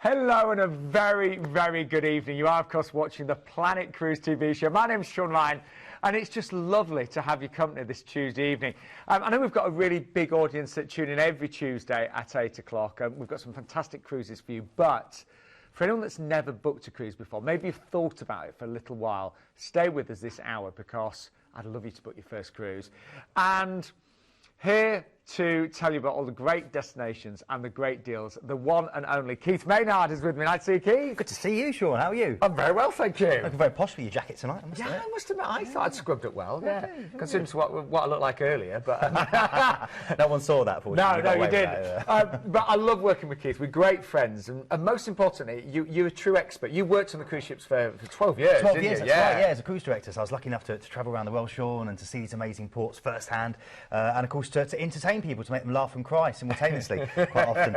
Hello and a very, very good evening. You are, of course, watching the Planet Cruise TV show. My name's Sean Ryan, and it's just lovely to have your company this Tuesday evening. I know we've got a really big audience that tune in every Tuesday at 8 o'clock. We've got some fantastic cruises for you, but for anyone that's never booked a cruise before, maybe you've thought about it for a little while, stay with us this hour because I'd love you to book your first cruise. And here to tell you about all the great destinations and the great deals, the one and only Keith Maynard is with me. Nice to see you, Keith. Good to see you, Sean. How are you? I'm very well, thank you. Looking very posh with your jacket tonight, I must admit. I must admit, I thought I'd scrubbed it well, considering what I looked like earlier, but... No one saw that, fortunately. No, you didn't. But I love working with Keith. We're great friends, and most importantly, you're a true expert. You worked on the cruise ships for 12 years, 12 years, that's right, as a cruise director, so I was lucky enough to travel around the world, Sean, and to see these amazing ports firsthand, and of course to entertain people, to make them laugh and cry simultaneously quite often,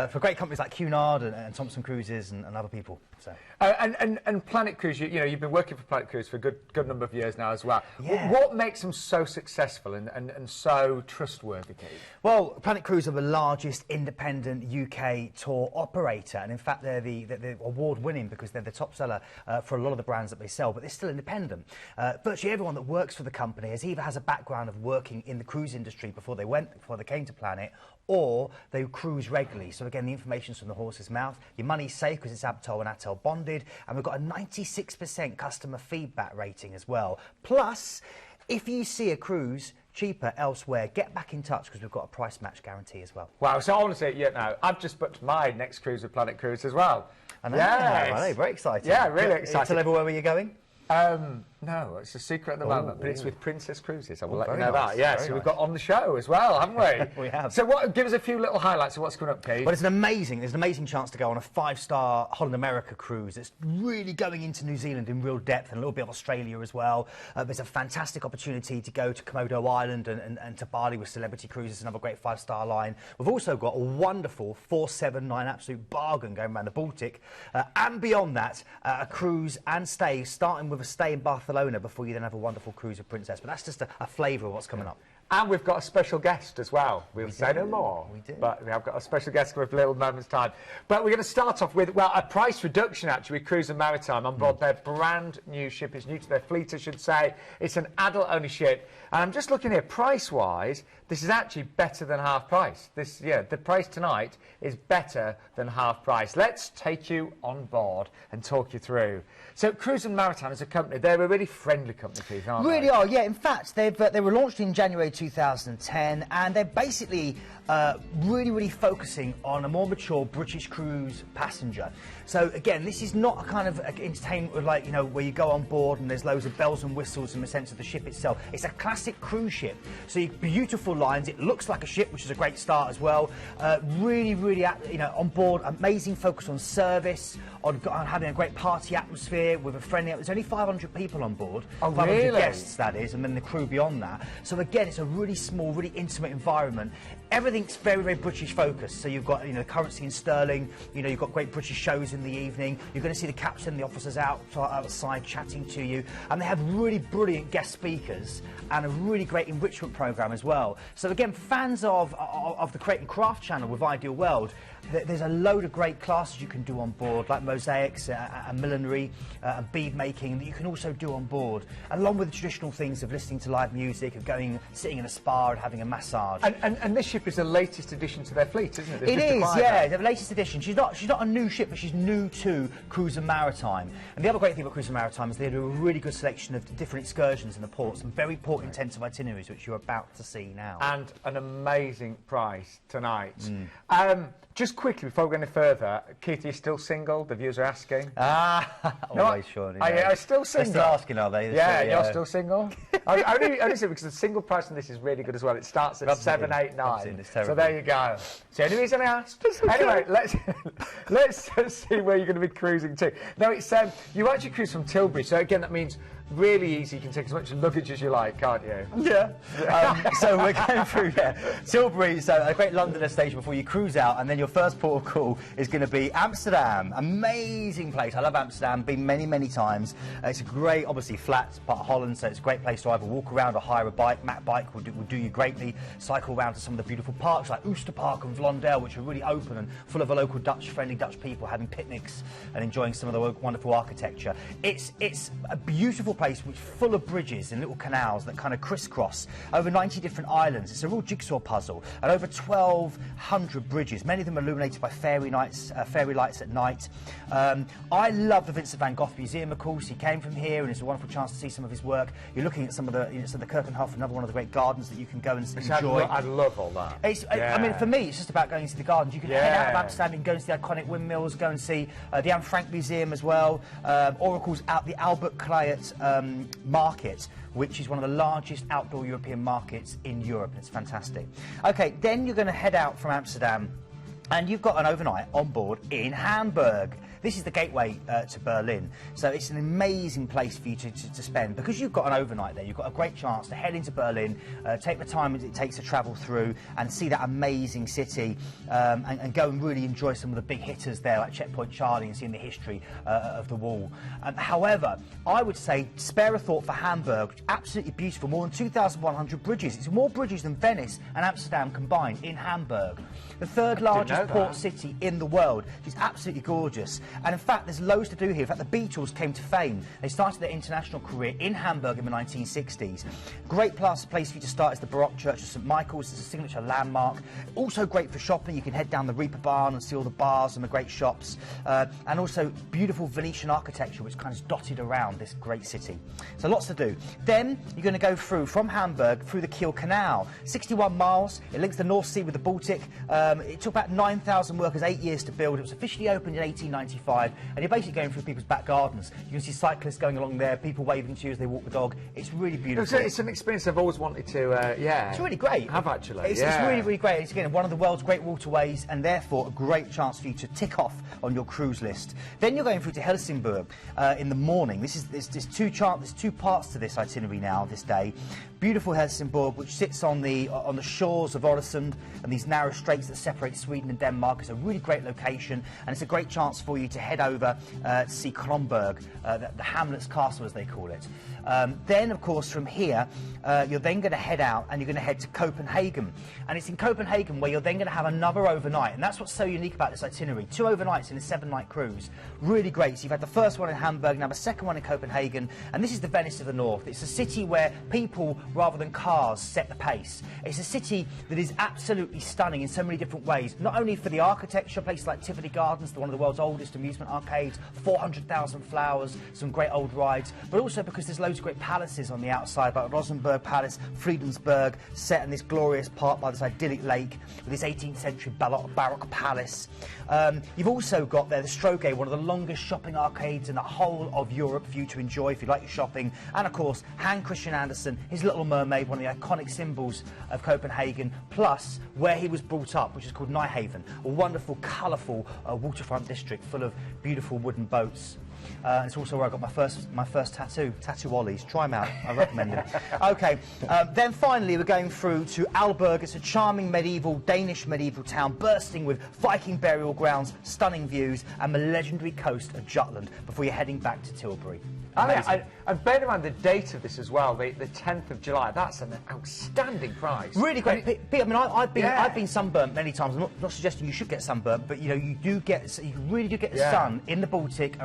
for great companies like Cunard and Thompson Cruises and other people. So. And Planet Cruise, you know, you've been working for Planet Cruise for a good number of years now as well. Yeah. What makes them so successful and so trustworthy, Keith? Well, Planet Cruise are the largest independent UK tour operator, and in fact they're award-winning because they're the top seller for a lot of the brands that they sell, but they're still independent. Virtually everyone that works for the company has a background of working in the cruise industry before they came to Planet, or they cruise regularly. So again, the information's from the horse's mouth. Your money's safe because it's Abtol and Atol bonded, and we've got a 96% customer feedback rating as well. Plus, if you see a cruise cheaper elsewhere, get back in touch because we've got a price match guarantee as well. Wow, so I want to say, now, I've just booked my next cruise with Planet Cruise as well. I know, yes. I know, very exciting. Yeah, really exciting. Tell everyone where you're going? No, it's a secret at the moment, but it's with Princess Cruises. I will let you very know nice, that. Yeah, very so we've nice. got on the show as well, haven't we? We have. So give us a few little highlights of what's coming up, Keith. Well, there's an amazing chance to go on a 5-star Holland America cruise. It's really going into New Zealand in real depth and a little bit of Australia as well. There's a fantastic opportunity to go to Komodo Island and to Bali with Celebrity Cruises, another great 5-star line. We've also got a wonderful 479 absolute bargain going around the Baltic. And beyond that, a cruise and stay, starting with a stay in Barcelona before you then have a wonderful cruise with Princess. But that's just a flavour of what's coming up. And we've got a special guest as well. We'll say no more. We do. But we have got a special guest with a little moment's time. But we're going to start off with, well, a price reduction, actually, with Cruise and Maritime on board their brand new ship. It's new to their fleet, I should say. It's an adult-only ship. And I'm just looking here, price-wise, this is actually better than half price. The price tonight is better than half price. Let's take you on board and talk you through. So Cruise and Maritime as a company, they're a really friendly company, Keith, aren't they? Really are, yeah. In fact, they were launched in January 2010, and they're basically really focusing on a more mature British cruise passenger. So again, this is not a kind of entertainment like, you know, where you go on board and there's loads of bells and whistles in the sense of the ship itself. It's a classic cruise ship. So beautiful lines. It looks like a ship, which is a great start as well. Really, you know, on board, amazing focus on service, on having a great party atmosphere with a friendly. There's only 500 people on board. Oh, 500 really? guests, that is, and then the crew beyond that. So again, it's a really small, really intimate environment. Everything's very British focused. So you've got, you know, currency in sterling. You know, you've got great British shows in the evening. You're going to see the captain, the officers outside chatting to you, and they have really brilliant guest speakers and a really great enrichment program as well. So again, fans of the Create and Craft channel with Ideal World, there's a load of great classes you can do on board, like mosaics and millinery and bead making that you can also do on board, along with the traditional things of listening to live music, of sitting in a spa and having a massage. And this ship is the latest addition to their fleet, isn't it? It is, yeah, the latest edition. She's not a new ship, but she's new to Cruise and Maritime. And the other great thing about Cruise and Maritime is they do a really good selection of different excursions in the ports and very port-intensive itineraries, which you're about to see now. And an amazing price tonight. Just quickly, before we go any further, Keith, are you still single? The viewers are asking. Always, Sean. Are you still single? They're still asking, are they? Yeah, you're still single? only say because the single price on this is really good as well. It starts at 7, 8, 9. So there you go. It's the only reason I asked. Anyway, let's see where you're going to be cruising to. Now, it's you actually cruise from Tilbury, so again, that means really easy. You can take as much luggage as you like, can't you? Yeah. So we're going through Tilbury, so a great Londoner station before you cruise out, and then your first port of call is going to be Amsterdam. Amazing place. I love Amsterdam. Been many, many times. It's a great, obviously flat part of Holland, so it's a great place to either walk around or hire a bike. Matt Bike will do you greatly. Cycle around to some of the beautiful parks like Ooster Park and Vlondel, which are really open and full of local friendly Dutch people having picnics and enjoying some of the wonderful architecture. It's a beautiful place which is full of bridges and little canals that kind of crisscross over 90 different islands. It's a real jigsaw puzzle, and over 1,200 bridges. Many of them illuminated by fairy lights at night. I love the Vincent van Gogh Museum, of course. He came from here, and it's a wonderful chance to see some of his work. You're looking at some of the, so the Kirkenhof, another one of the great gardens that you can go and enjoy. I love all that. I mean, for me, it's just about going to the gardens. You can head out of Amsterdam, you can go and see the iconic windmills, go and see the Anne Frank Museum as well. Oracle's out the Albert Clayet market, which is one of the largest outdoor European markets in Europe, and it's fantastic. Okay, then you're going to head out from Amsterdam, and you've got an overnight on board in Hamburg. This is the gateway to Berlin, so it's an amazing place for you to spend. Because you've got an overnight there, you've got a great chance to head into Berlin, take the time it takes to travel through and see that amazing city, and go and really enjoy some of the big hitters there, like Checkpoint Charlie, and seeing the history of the wall. However, I would say spare a thought for Hamburg. Absolutely beautiful, more than 2,100 bridges. It's more bridges than Venice and Amsterdam combined in Hamburg. The third largest port city in the world. It's absolutely gorgeous. And in fact, there's loads to do here. In fact, the Beatles came to fame. They started their international career in Hamburg in the 1960s. Great place for you to start is the Baroque Church of St. Michael's. It's a signature landmark. Also great for shopping. You can head down the Reeperbahn and see all the bars and the great shops. And also beautiful Venetian architecture, which kind of dotted around this great city. So lots to do. Then you're going to go through, from Hamburg, through the Kiel Canal. 61 miles. It links the North Sea with the Baltic. It took about 9,000 workers 8 years to build. It was officially opened in 1895. And you're basically going through people's back gardens. You can see cyclists going along there, people waving to you as they walk the dog. It's really beautiful. It's an experience I've always wanted to, It's really great. Have actually. It's really, really great. It's, again, one of the world's great waterways, and therefore a great chance for you to tick off on your cruise list. Then you're going through to Helsingborg in the morning. There's two parts to this itinerary now, this day. Beautiful Helsingborg, which sits on the shores of Öresund and these narrow straits that separate Sweden and Denmark. It's a really great location, and it's a great chance for you to head over to see Kronborg, the Hamlet's Castle, as they call it. Then, of course, from here, you're then going to head out, and you're going to head to Copenhagen. And it's in Copenhagen where you're then going to have another overnight, and that's what's so unique about this itinerary. 2 overnights in a 7-night cruise. Really great. So you've had the first one in Hamburg, now the second one in Copenhagen, and this is the Venice of the North. It's a city where people, rather than cars, set the pace. It's a city that is absolutely stunning in so many different ways, not only for the architecture, places like Tivoli Gardens, one of the world's oldest amusement arcades, 400,000 flowers, some great old rides, but also because there's loads of great palaces on the outside, like Rosenborg Palace, Friedensburg, set in this glorious park by this idyllic lake with this 18th century Baroque palace. You've also got there the Stroge, one of the longest shopping arcades in the whole of Europe for you to enjoy if you like your shopping, and of course Hans Christian Andersen, his Little Mermaid, one of the iconic symbols of Copenhagen, plus where he was brought up, which is called Nijhaven, a wonderful, colourful waterfront district full of beautiful wooden boats. It's also where I got my first tattoo ollies. Try them out, I recommend them. Okay, then finally we're going through to Aalborg. It's a charming Danish medieval town bursting with Viking burial grounds, stunning views, and the legendary coast of Jutland before you're heading back to Tilbury. And bear in mind the date of this as well, the 10th of July. That's an outstanding price. Really great. Pete, I mean, I've been sunburnt many times. I'm not suggesting you should get sunburnt, but you know, you really do get the sun in the Baltic,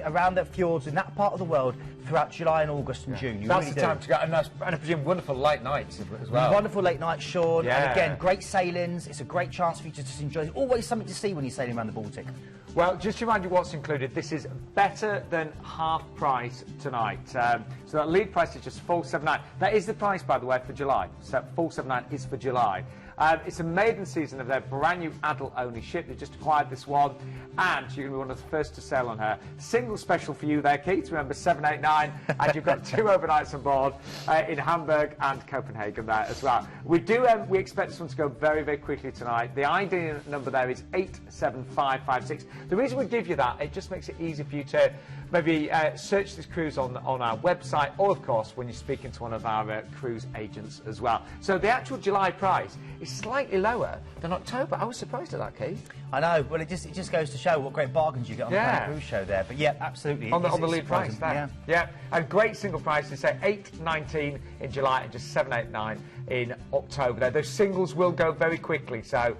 around the fjords in that part of the world throughout July and August and June. That's the time to get a nice, and I presume wonderful late nights as well. Wonderful late nights, Sean. And again, great sailings. It's a great chance for you to just enjoy. There's always something to see when you're sailing around the Baltic. Well, just to remind you what's included, this is better than half price tonight. So that lead price is just $479. That is the price, by the way, for July. So $479 is for July. It's a maiden season of their brand new adult-only ship. They just acquired this one, and you're going to be one of the first to sail on her. Single special for you there, Keith. Remember, 789, and you've got 2 overnights on board in Hamburg and Copenhagen there as well. We expect this one to go very, very quickly tonight. The ID number there is 87556. The reason we give you that, it just makes it easy for you to maybe search this cruise on our website, or of course when you're speaking to one of our cruise agents as well. So the actual July price is slightly lower than October. I was surprised at that, Keith. I know. Well, it just goes to show what great bargains you get on the Planet Cruise Show there. But yeah, absolutely. On the lead price, yeah. And great single prices, say $8.19 in July and just $7.89 in October. There, those singles will go very quickly, so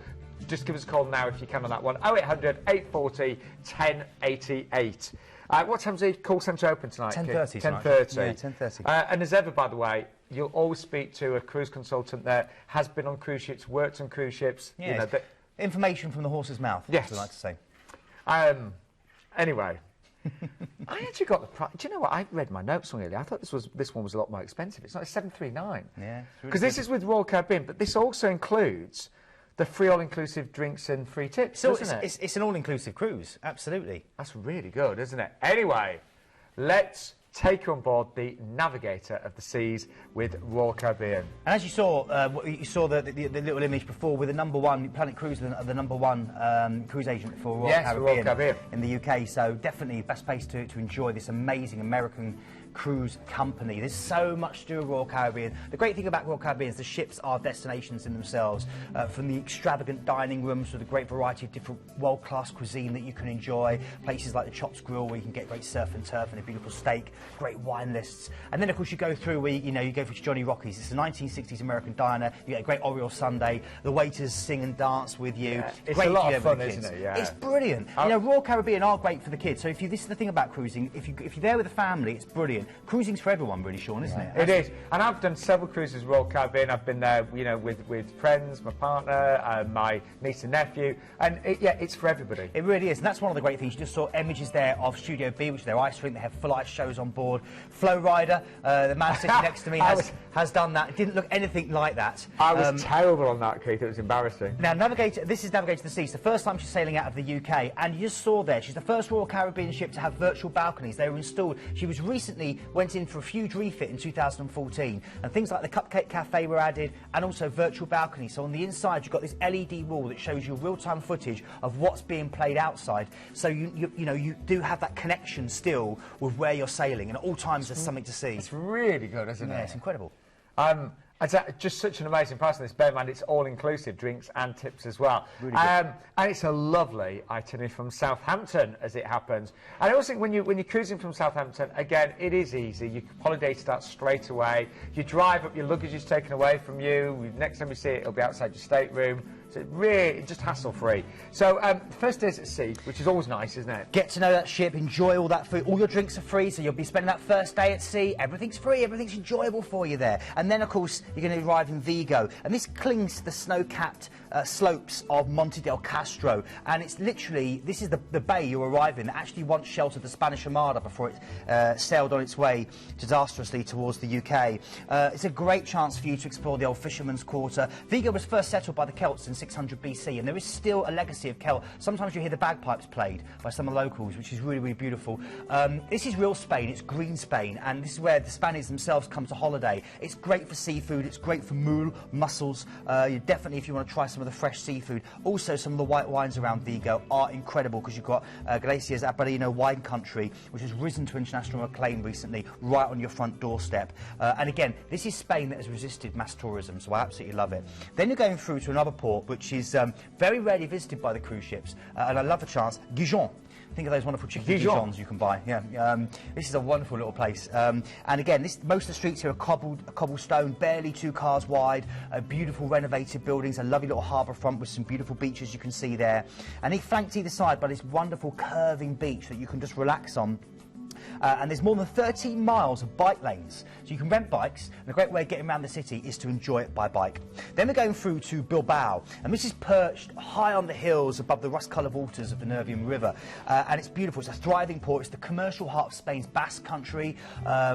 just give us a call now if you can on that one. 0800 840 1088. What time's the call centre open tonight? 10:30. 10:30. Yeah, 10:30. And as ever, by the way, you'll always speak to a cruise consultant there, has been on cruise ships, worked on cruise ships. Yes. You know, information from the horse's mouth, yes. as I like to say. Anyway, I actually got the price. Do you know what? I read my notes wrong earlier. I thought this one was a lot more expensive. It's not. It's $739. Yeah. Because this is with Royal Caribbean, but this also includes the free all-inclusive drinks and free tips, So doesn't it? It's an all-inclusive cruise, absolutely. That's really good, isn't it? Anyway, let's take you on board the Navigator of the Seas with Royal Caribbean. And as you saw the little image before with the #1 Planet Cruise, the #1 cruise agent for Royal Caribbean in the UK. So definitely best place to enjoy this amazing American cruise company. There's so much to do with Royal Caribbean. The great thing about Royal Caribbean is the ships are destinations in themselves, from the extravagant dining rooms with a great variety of different world-class cuisine that you can enjoy, places like the Chops Grill where you can get great surf and turf and a beautiful steak, great wine lists, and then of course you go through where you go for Johnny Rocky's. It's a 1960s American diner. You get a great Oriole sundae. The waiters sing and dance with you. Yeah, it's great a lot of fun, isn't it? Yeah. It's brilliant. You know, Royal Caribbean are great for the kids. So this is the thing about cruising. If you're there with a family, it's brilliant. Cruising's for everyone, really, Sean, isn't it? It is. And I've done several cruises Royal Caribbean. I've been there, with friends, my partner, my niece and nephew, and it's for everybody. It really is, and that's one of the great things. You just saw images there of Studio B, which is their ice rink. They have full ice shows on board. Flow Rider, the man sitting next to me has done that. It didn't look anything like that. I was terrible on that, Keith. It was embarrassing. Now, this is Navigator of the Seas. The first time she's sailing out of the UK, and you just saw there, she's the first Royal Caribbean ship to have virtual balconies. They were installed. She went in for a huge refit in 2014, and things like the Cupcake Cafe were added, and also virtual balconies. So on the inside, you've got this LED wall that shows you real-time footage of what's being played outside. So you do have that connection still with where you're sailing, and at all times there's something to see. It's really good, isn't it? Yeah, it's incredible. It's just such an amazing price on this. Bear in mind, it's all-inclusive, drinks and tips as well. Really good. And it's a lovely itinerary from Southampton, as it happens. And I also think when you're cruising from Southampton, again, it is easy. Your holiday starts straight away. You drive up, your luggage is taken away from you. Next time you see it, it'll be outside your stateroom. So really, just hassle-free. So first days at sea, which is always nice, isn't it? Get to know that ship, enjoy all that food. All your drinks are free, so you'll be spending that first day at sea. Everything's free, everything's enjoyable for you there. And then, of course, you're going to arrive in Vigo. And this clings to the snow-capped slopes of Monte del Castro. And it's literally, this is the bay you arrive in that actually once sheltered the Spanish Armada before it sailed on its way disastrously towards the UK. It's a great chance for you to explore the old fisherman's quarter. Vigo was first settled by the Celts in 600 BC, and there is still a legacy of Celt. Sometimes you hear the bagpipes played by some of the locals, which is really, really beautiful. This is real Spain, it's green Spain, and this is where the Spaniards themselves come to holiday. It's great for seafood, it's great for mussels. Definitely, if you want to try some of the fresh seafood. Also, some of the white wines around Vigo are incredible, because you've got Glaciers Abarino wine country, which has risen to international acclaim recently, right on your front doorstep. And again, this is Spain that has resisted mass tourism, so I absolutely love it. Then you're going through to another port, which is very rarely visited by the cruise ships, and I love a chance, Dijon. Think of those wonderful chicken Dijons you can buy. Yeah, this is a wonderful little place. And again, most of the streets here are cobblestone, barely 2 cars wide, beautiful renovated buildings, a lovely little harbour front with some beautiful beaches you can see there. And he flanked either side by this wonderful curving beach that you can just relax on. And there's more than 13 miles of bike lanes, so you can rent bikes, and a great way of getting around the city is to enjoy it by bike. Then we're going through to Bilbao, and this is perched high on the hills above the rust-coloured waters of the Nervion River, and it's beautiful. It's a thriving port. It's the commercial heart of Spain's Basque Country,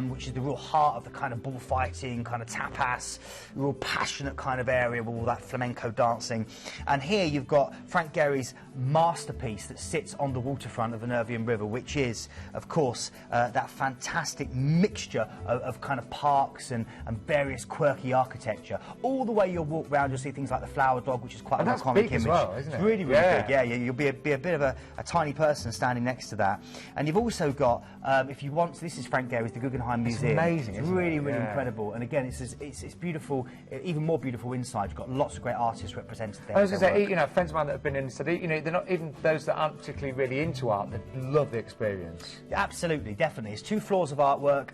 which is the real heart of the kind of bullfighting, kind of tapas, real passionate kind of area with all that flamenco dancing. And here you've got Frank Gehry's masterpiece that sits on the waterfront of the Nervion River, which is, of course, that fantastic mixture of kind of parks and various quirky architecture. All the way you'll walk around, you'll see things like the flower dog, which is quite an iconic big image. as well, isn't it? It's really, really big. Yeah, you'll be a bit of a tiny person standing next to that. And you've also got, if you want, this is Frank Gehry's, the Guggenheim Museum. It's amazing, It's isn't really, it? really incredible. And again, it's beautiful, even more beautiful inside. You've got lots of great artists represented there. I was going to say, you know, friends of mine that have been in said, you know, they're not even those that aren't particularly really into art, they love the experience. Absolutely, definitely. It's 2 floors of artwork.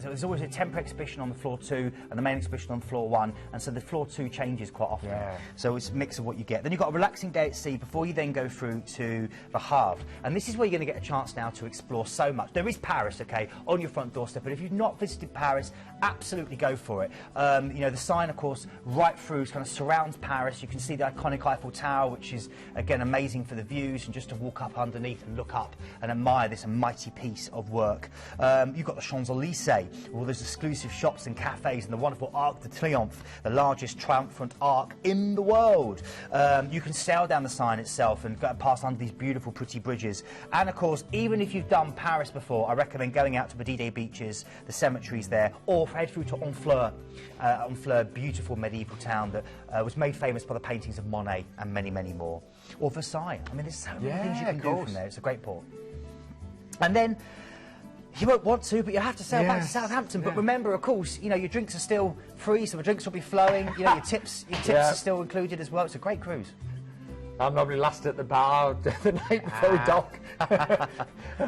There's always a temporary exhibition on the floor 2 and the main exhibition on floor 1, and so the floor 2 changes quite often. Yeah. So it's a mix of what you get. Then you've got a relaxing day at sea before you then go through to the Havre. And this is where you're going to get a chance now to explore so much. There is Paris, okay, on your front doorstep, but if you've not visited Paris, absolutely go for it. You know, the sign, of course, right through kind of surrounds Paris. You can see the iconic Eiffel Tower, which is, again, amazing for the views, and just to walk up underneath and look up and admire this mighty piece of work. You've got the Champs-Élysées, with all those exclusive shops and cafes, and the wonderful Arc de Triomphe, the largest triumphant arc in the world. You can sail down the Seine itself and go past under these beautiful, pretty bridges. And, of course, even if you've done Paris before, I recommend going out to Badides beaches, the cemeteries there, or head through to Honfleur. Honfleur, beautiful medieval town that was made famous by the paintings of Monet and many, many more. Or Versailles. I mean, there's so many things you can do from there. It's a great port. And then, you won't want to, but you have to sail back to Southampton. But remember, of course, you know, your drinks are still free, so the drinks will be flowing. You know, your tips are still included as well. It's a great cruise. I'm normally last at the bar the night before we dock.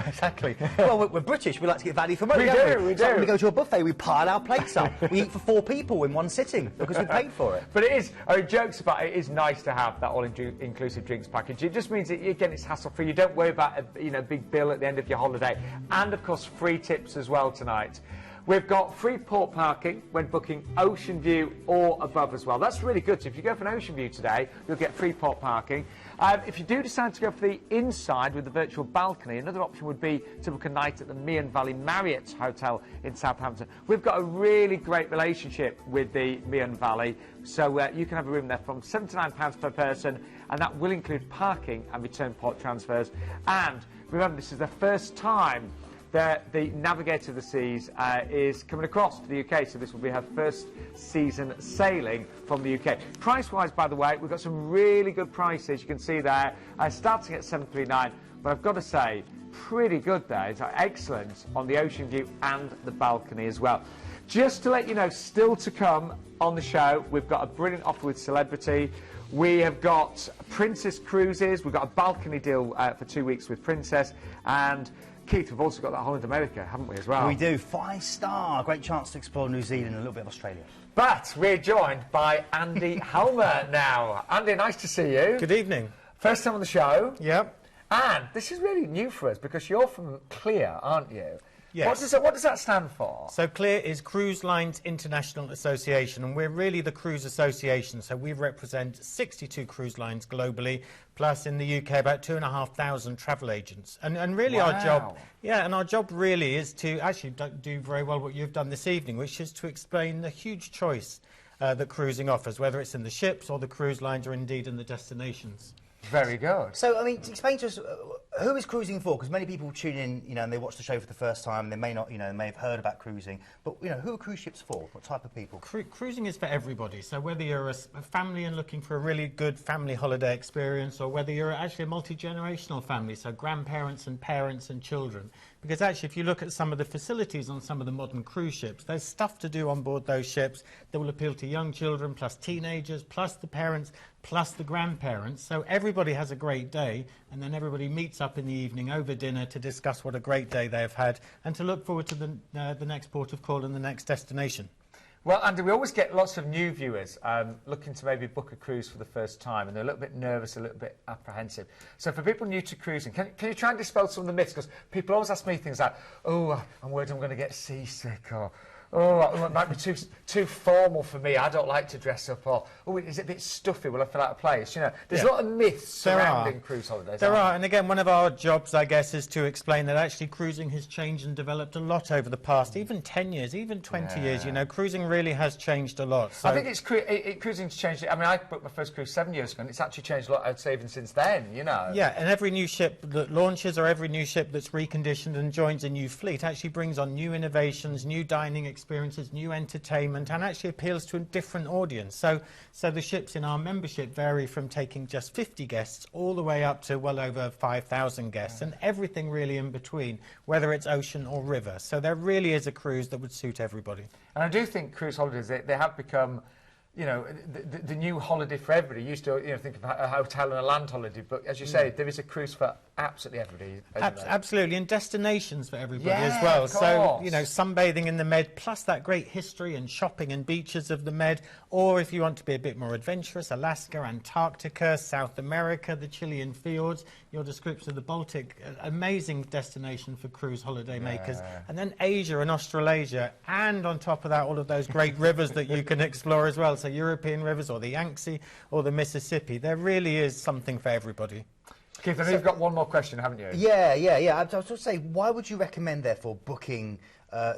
Exactly. Well, we're British. We like to get value for money, We don't do. So when we go to a buffet, we pile our plates up. We eat for 4 people in one sitting because we paid for it. But it is, I mean, jokes about it, it is nice to have that all-inclusive drinks package. It just means that, again, it's hassle-free. You don't worry about a big bill at the end of your holiday. And, of course, free tips as well tonight. We've got free port parking when booking Ocean View or above as well. That's really good. So if you go for an Ocean View today, you'll get free port parking. If you do decide to go for the inside with the virtual balcony, another option would be to book a night at the Meon Valley Marriott Hotel in Southampton. We've got a really great relationship with the Meon Valley, so you can have a room there from £79 per person, and that will include parking and return port transfers. And remember, this is the first time that the Navigator of the Seas is coming across to the UK, so this will be her first season sailing from the UK. Price-wise, by the way, we've got some really good prices. You can see there, starting at $739, but I've got to say, pretty good there. It's excellent on the Ocean View and the balcony as well. Just to let you know, still to come on the show, we've got a brilliant offer with Celebrity. We have got Princess Cruises. We've got a balcony deal for 2 weeks with Princess, and Keith, we've also got that Holland America, haven't we, as well? We do. 5-star. Great chance to explore New Zealand and a little bit of Australia. But we're joined by Andy Helmer now. Andy, nice to see you. Good evening. First time on the show. Yep. And this is really new for us because you're from Clear, aren't you? Yes. What does that stand for? So CLEAR is Cruise Lines International Association, and we're really the cruise association. So we represent 62 cruise lines globally, plus in the UK about 2,500 travel agents. And really our job really is to actually do very well what you've done this evening, which is to explain the huge choice that cruising offers, whether it's in the ships or the cruise lines or indeed in the destinations. Very good. So, I mean, explain to us, who is cruising for? Because many people tune in, you know, and they watch the show for the first time, and they may not, you know, may have heard about cruising. But, you know, who are cruise ships for? What type of people? Cruising is for everybody. So whether you're a family and looking for a really good family holiday experience, or whether you're actually a multi-generational family, so grandparents and parents and children. Because actually, if you look at some of the facilities on some of the modern cruise ships, there's stuff to do on board those ships that will appeal to young children, plus teenagers, plus the parents, plus the grandparents. So everybody has a great day, and then everybody meets up in the evening over dinner to discuss what a great day they have had and to look forward to the next port of call and the next destination. Well, Andy, we always get lots of new viewers looking to maybe book a cruise for the first time, and they're a little bit nervous, a little bit apprehensive. So for people new to cruising, can you try and dispel some of the myths? Because people always ask me things like, oh, I'm worried I'm going to get seasick, or oh, it might be too formal for me. I don't like to dress up. Or, oh, is it a bit stuffy? Will I feel out of place? You know, there's a lot of myths surrounding cruise holidays. There are, and again, one of our jobs, I guess, is to explain that actually cruising has changed and developed a lot over the past, even 10 years, even 20 years. You know, cruising really has changed a lot. So I think cruising's changed. I mean, I booked my first cruise 7 years ago, and it's actually changed a lot, I'd say, even since then, you know. Yeah, and every new ship that launches or every new ship that's reconditioned and joins a new fleet actually brings on new innovations, new dining experiences, new entertainment, and actually appeals to a different audience. So the ships in our membership vary from taking just 50 guests all the way up to well over 5,000 guests, and everything really in between, whether it's ocean or river. So there really is a cruise that would suit everybody. And I do think cruise holidays, they have become, you know, the new holiday for everybody. You used to, you know, think of a hotel and a land holiday, but as you say, there is a cruise for absolutely everybody. Absolutely, and destinations for everybody as Yeah, well. of So, course. you know, sunbathing in the Med, plus that great history and shopping and beaches of the Med, or if you want to be a bit more adventurous, Alaska, Antarctica, South America, the Chilean fjords, your description of the Baltic, amazing destination for cruise holiday makers, and then Asia and Australasia, and on top of that, all of those great rivers that you can explore as well, so European rivers, or the Yangtze, or the Mississippi. There really is something for everybody. Keith, I know you've got one more question, haven't you? Yeah. I was going to say, why would you recommend, therefore, booking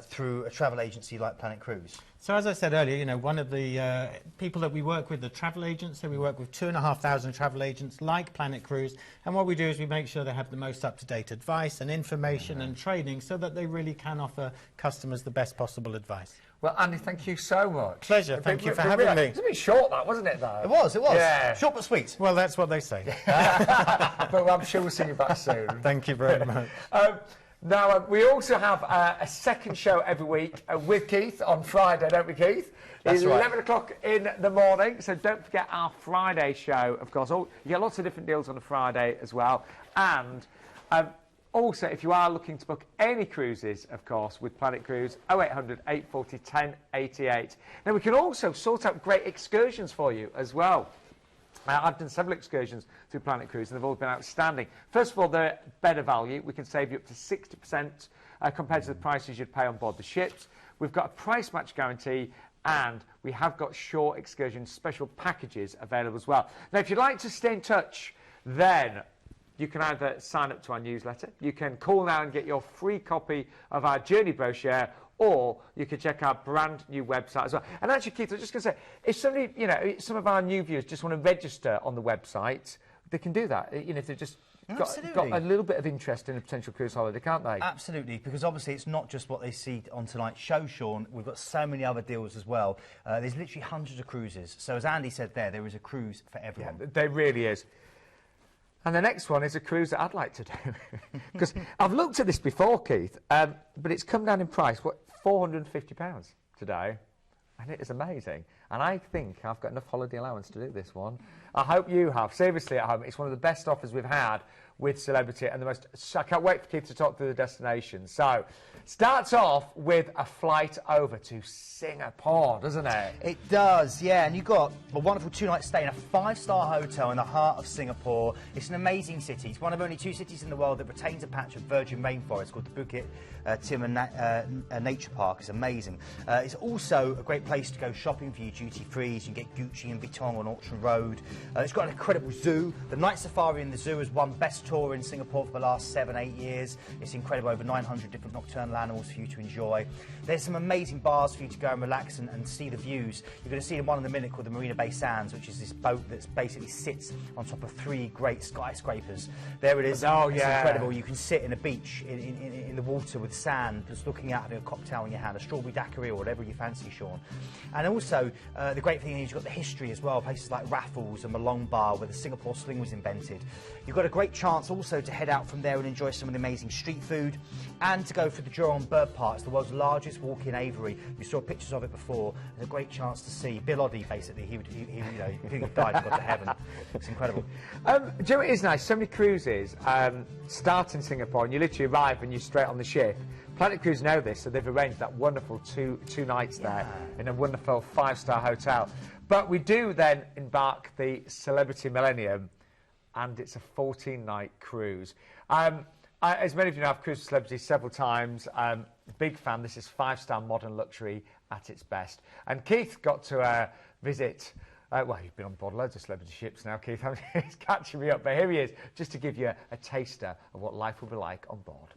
through a travel agency like Planet Cruise? So as I said earlier, you know, one of the people that we work with, the travel agents, so we work with 2,500 travel agents like Planet Cruise, and what we do is we make sure they have the most up-to-date advice and information and training so that they really can offer customers the best possible advice. Well, Andy, thank you so much. Pleasure, thank you for having me. It was a bit short, that, wasn't it, though? It was. Yeah. Short but sweet. Well, that's what they say. But I'm sure we'll see you back soon. Thank you very much. Now, we also have a second show every week with Keith on Friday, don't we, Keith? That's right. 11 o'clock in the morning, so don't forget our Friday show, of course. You get lots of different deals on a Friday as well. And also, if you are looking to book any cruises, of course, with Planet Cruise, 0800 840 1088. Now, we can also sort out great excursions for you as well. I've done several excursions through Planet Cruise, and they've all been outstanding. First of all, they're better value. We can save you up to 60% compared to the prices you'd pay on board the ships. We've got a price match guarantee, and we have got short excursion special packages available as well. Now, if you'd like to stay in touch, then you can either sign up to our newsletter, you can call now and get your free copy of our journey brochure, or you can check our brand new website as well. And actually, Keith, I was just going to say, if somebody, you know, some of our new viewers just want to register on the website, they can do that. You know, if they've just got a little bit of interest in a potential cruise holiday, can't they? Absolutely, because obviously it's not just what they see on tonight's show, Sean. We've got so many other deals as well. There's literally hundreds of cruises. So as Andy said there is a cruise for everyone. Yeah, there really is. And the next one is a cruise that I'd like to do. Because I've looked at this before, Keith, but it's come down in price, what, £450 today. And it is amazing. And I think I've got enough holiday allowance to do this one. I hope you have. Seriously, at home, it's one of the best offers we've had with Celebrity, and the most. I can't wait for Keith to talk through the destination. So, starts off with a flight over to Singapore, doesn't it? It does, yeah. And you've got a wonderful two-night stay in a five-star hotel in the heart of Singapore. It's an amazing city. It's one of only two cities in the world that retains a patch of virgin rainforest called the Bukit Timah Nature Park. It's amazing. It's also a great place to go shopping for your duty-frees. You can get Gucci and Vuitton on Orchard Road. It's got an incredible zoo. The night safari in the zoo has won Best Tour in Singapore for the last 7-8 years. It's incredible, over 900 different nocturnal animals for you to enjoy. There's some amazing bars for you to go and relax and see the views. You're going to see one in a minute called the Marina Bay Sands, which is this boat that basically sits on top of 3 great skyscrapers. There it is. Oh, it's yeah. incredible. You can sit in a beach in the water with sand, just looking out, having a cocktail in your hand, a strawberry daiquiri or whatever you fancy, Sean. And also, the great thing is you've got the history as well, places like Raffles and Malong Bar, where the Singapore sling was invented. You've got a great chance also to head out from there and enjoy some of the amazing street food, and to go for the Jurong Bird Park. It's the world's largest walk-in aviary. You saw pictures of it before. It's a great chance to see Bill Oddie, basically. He if he died and got to heaven. It's incredible. Do you know what is nice? So many cruises start in Singapore, and you literally arrive and you're straight on the ship. Planet Cruise know this, so they've arranged that wonderful two nights there in a wonderful 5-star hotel. But we do then embark the Celebrity Millennium, and it's a 14-night cruise. As many of you know, I've cruised with Celebrity several times. big fan. This is 5-star modern luxury at its best. And Keith got to visit. Well, you've been on board loads of celebrity ships now, Keith. He's catching me up, but here he is, just to give you a taster of what life will be like on board.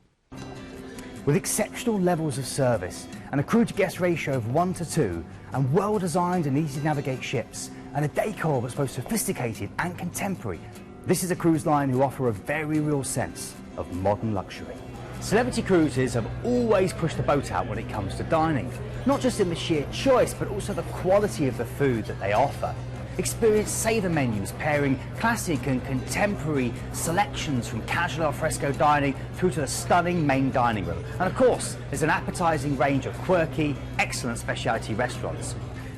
With exceptional levels of service, and a crew-to-guest ratio of 1:2, and well-designed and easy-to-navigate ships, and a decor that's both sophisticated and contemporary, this is a cruise line who offer a very real sense of modern luxury. Celebrity Cruises have always pushed the boat out when it comes to dining, not just in the sheer choice, but also the quality of the food that they offer. Experience saver menus pairing classic and contemporary selections from casual al fresco dining through to the stunning main dining room. And of course, there's an appetizing range of quirky, excellent specialty restaurants.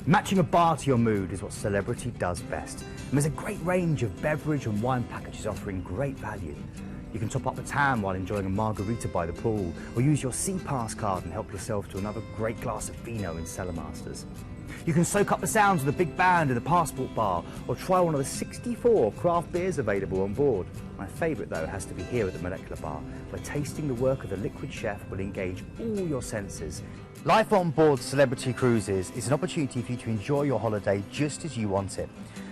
Matching a bar to your mood is what Celebrity does best. And there's a great range of beverage and wine packages offering great value. You can top up the tan while enjoying a margarita by the pool, or use your Sea Pass card and help yourself to another great glass of vino in Cellar Masters. You can soak up the sounds of the big band in the Passport Bar, or try one of the 64 craft beers available on board. My favourite, though, has to be here at the Molecular Bar, where tasting the work of the liquid chef will engage all your senses. Life on board Celebrity Cruises is an opportunity for you to enjoy your holiday just as you want it.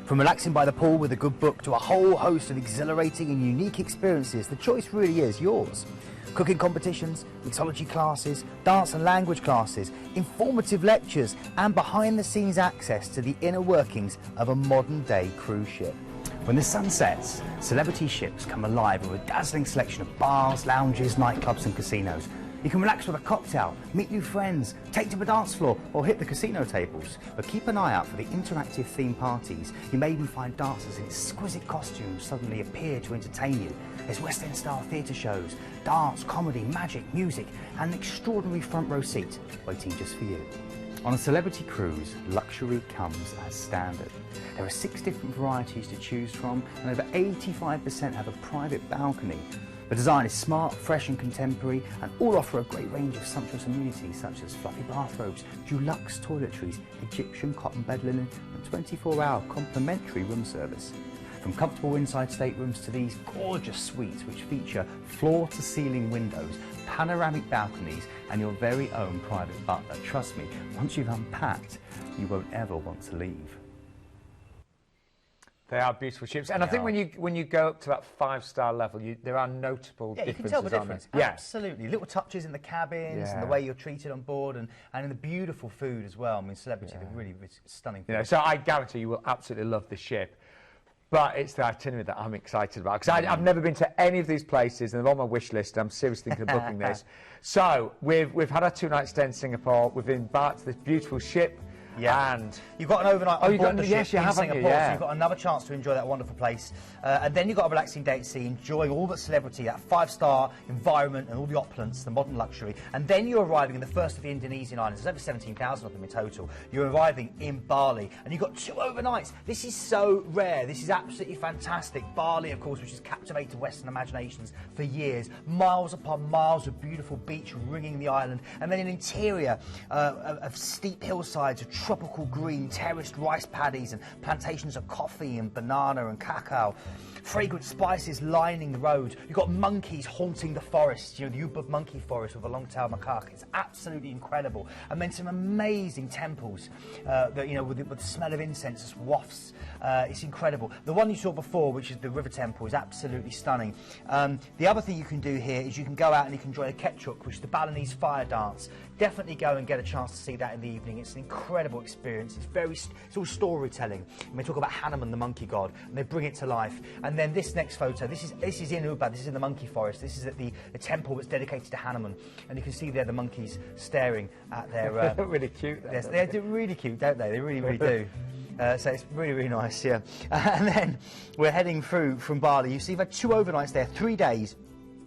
From relaxing by the pool with a good book to a whole host of exhilarating and unique experiences, the choice really is yours. Cooking competitions, mixology classes, dance and language classes, informative lectures, and behind-the-scenes access to the inner workings of a modern-day cruise ship. When the sun sets, Celebrity ships come alive with a dazzling selection of bars, lounges, nightclubs and casinos. You can relax with a cocktail, meet new friends, take to the dance floor or hit the casino tables. But keep an eye out for the interactive theme parties. You may even find dancers in exquisite costumes suddenly appear to entertain you. There's West End style theatre shows, dance, comedy, magic, music and an extraordinary front row seat waiting just for you. On a Celebrity cruise, luxury comes as standard. There are 6 different varieties to choose from and over 85% have a private balcony. The design is smart, fresh and contemporary, and all offer a great range of sumptuous amenities such as fluffy bathrobes, deluxe toiletries, Egyptian cotton bed linen and 24-hour complimentary room service. From comfortable inside staterooms to these gorgeous suites which feature floor-to-ceiling windows, panoramic balconies and your very own private butler. Trust me, once you've unpacked, you won't ever want to leave. They are beautiful ships, and I think when you go up to that 5-star level, there are notable differences. You can tell the difference. Yeah. Absolutely, little touches in the cabins and the way you're treated on board, and in the beautiful food as well. I mean, Celebrity, they're really stunning. You know, so I guarantee you will absolutely love this ship. But it's the itinerary that I'm excited about, because I've never been to any of these places, and they're on my wish list. I'm seriously thinking of booking this. So we've had our 2-night stay in Singapore. We've embarked on this beautiful ship. Yeah, and you've got an overnight on board the ship you in have, Singapore, yeah. so you've got another chance to enjoy that wonderful place. And then you've got a relaxing day at sea, enjoying all that Celebrity, that 5-star environment and all the opulence, the modern luxury. And then you're arriving in the first of the Indonesian islands. There's over 17,000 of them in total. You're arriving in Bali, and you've got 2 overnights. This is so rare. This is absolutely fantastic. Bali, of course, which has captivated Western imaginations for years. Miles upon miles of beautiful beach ringing the island, and then an interior of steep hillsides of tropical green, terraced rice paddies and plantations of coffee and banana and cacao. Fragrant spices lining the roads. You've got monkeys haunting the forest, you know, the Ubud monkey forest with a long-tailed macaque. It's absolutely incredible. And then some amazing temples that, you know, with the smell of incense just wafts. It's incredible. The one you saw before, which is the river temple, is absolutely stunning. The other thing you can do here is you can go out and you can enjoy a ketchuk, which is the Balinese fire dance. Definitely go and get a chance to see that in the evening. It's an incredible experience. It's all storytelling. And they talk about Hanuman, the monkey god, and they bring it to life. And then this next photo, this is in Ubud, this is in the monkey forest. This is at the temple that's dedicated to Hanuman, and you can see there the monkeys staring at their. They're really cute. They're really cute, don't they? They really, really do. So it's really, really nice, yeah. And then we're heading through from Bali. You see, we've had 2 overnights there, 3 days,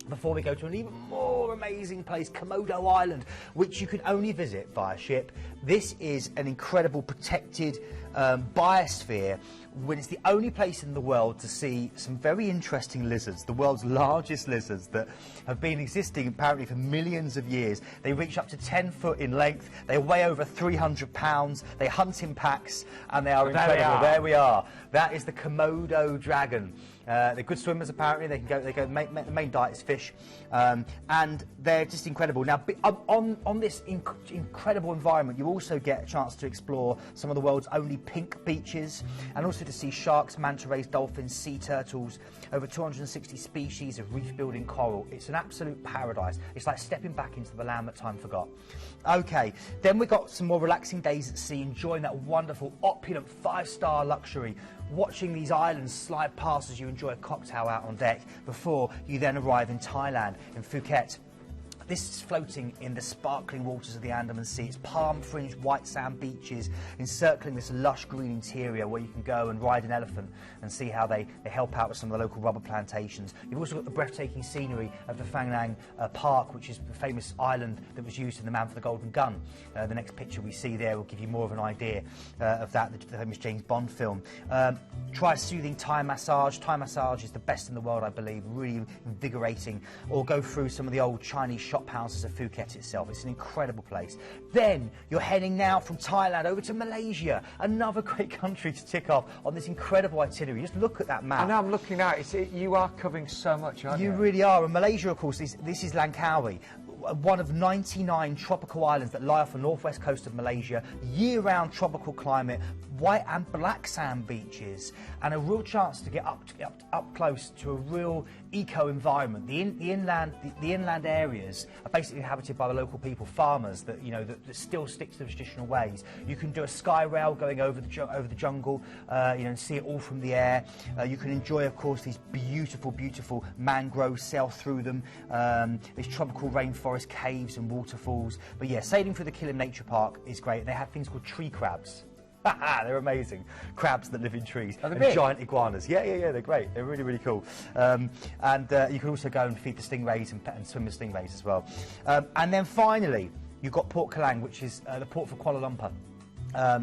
before we go to an even more amazing place, Komodo Island, which you can only visit via ship. This is an incredible protected biosphere, when it's the only place in the world to see some very interesting lizards, the world's largest lizards that have been existing apparently for millions of years. They reach up to 10 foot in length, they weigh over 300 pounds, they hunt in packs, and they are incredible. There we are. That is the Komodo dragon. They're good swimmers apparently. They go. The main diet is fish, and they're just incredible. Now, on this incredible environment, you also get a chance to explore some of the world's only pink beaches, and also to see sharks, manta rays, dolphins, sea turtles, over 260 species of reef-building coral. It's an absolute paradise. It's like stepping back into the land that time forgot. Okay, then we've got some more relaxing days at sea, enjoying that wonderful, opulent, 5-star luxury, watching these islands slide past as you enjoy a cocktail out on deck before you then arrive in Thailand, in Phuket. This is floating in the sparkling waters of the Andaman Sea. It's palm-fringed white sand beaches encircling this lush green interior where you can go and ride an elephant and see how they help out with some of the local rubber plantations. You've also got the breathtaking scenery of the Phang Nang Park, which is the famous island that was used in The Man for the Golden Gun. The next picture we see there will give you more of an idea of that, the famous James Bond film. Try a soothing Thai massage. Thai massage is the best in the world, I believe, really invigorating. Or go through some of the old Chinese shop houses of Phuket itself. It's an incredible place. Then you're heading now from Thailand over to Malaysia, another great country to tick off on this incredible itinerary. Just look at that map. I know, I'm looking at it. You are covering so much, aren't you? You really are. And Malaysia, of course, this is Langkawi, one of 99 tropical islands that lie off the northwest coast of Malaysia, year-round tropical climate, white and black sand beaches, and a real chance to get up close to a real eco-environment. The inland areas are basically inhabited by the local people, farmers that that still stick to the traditional ways. You can do a sky rail going over the jungle, and see it all from the air. You can enjoy, of course, these beautiful mangroves, sail through them, these tropical rainforest caves and waterfalls. But yeah, sailing through the Killam Nature Park is great. They have things called tree crabs. They're amazing. Crabs that live in trees. Are they and big? Giant iguanas. Yeah, they're great. They're really cool. And you can also go and feed the stingrays and swim with stingrays as well. And then finally, you've got Port Kelang, which is the port for Kuala Lumpur.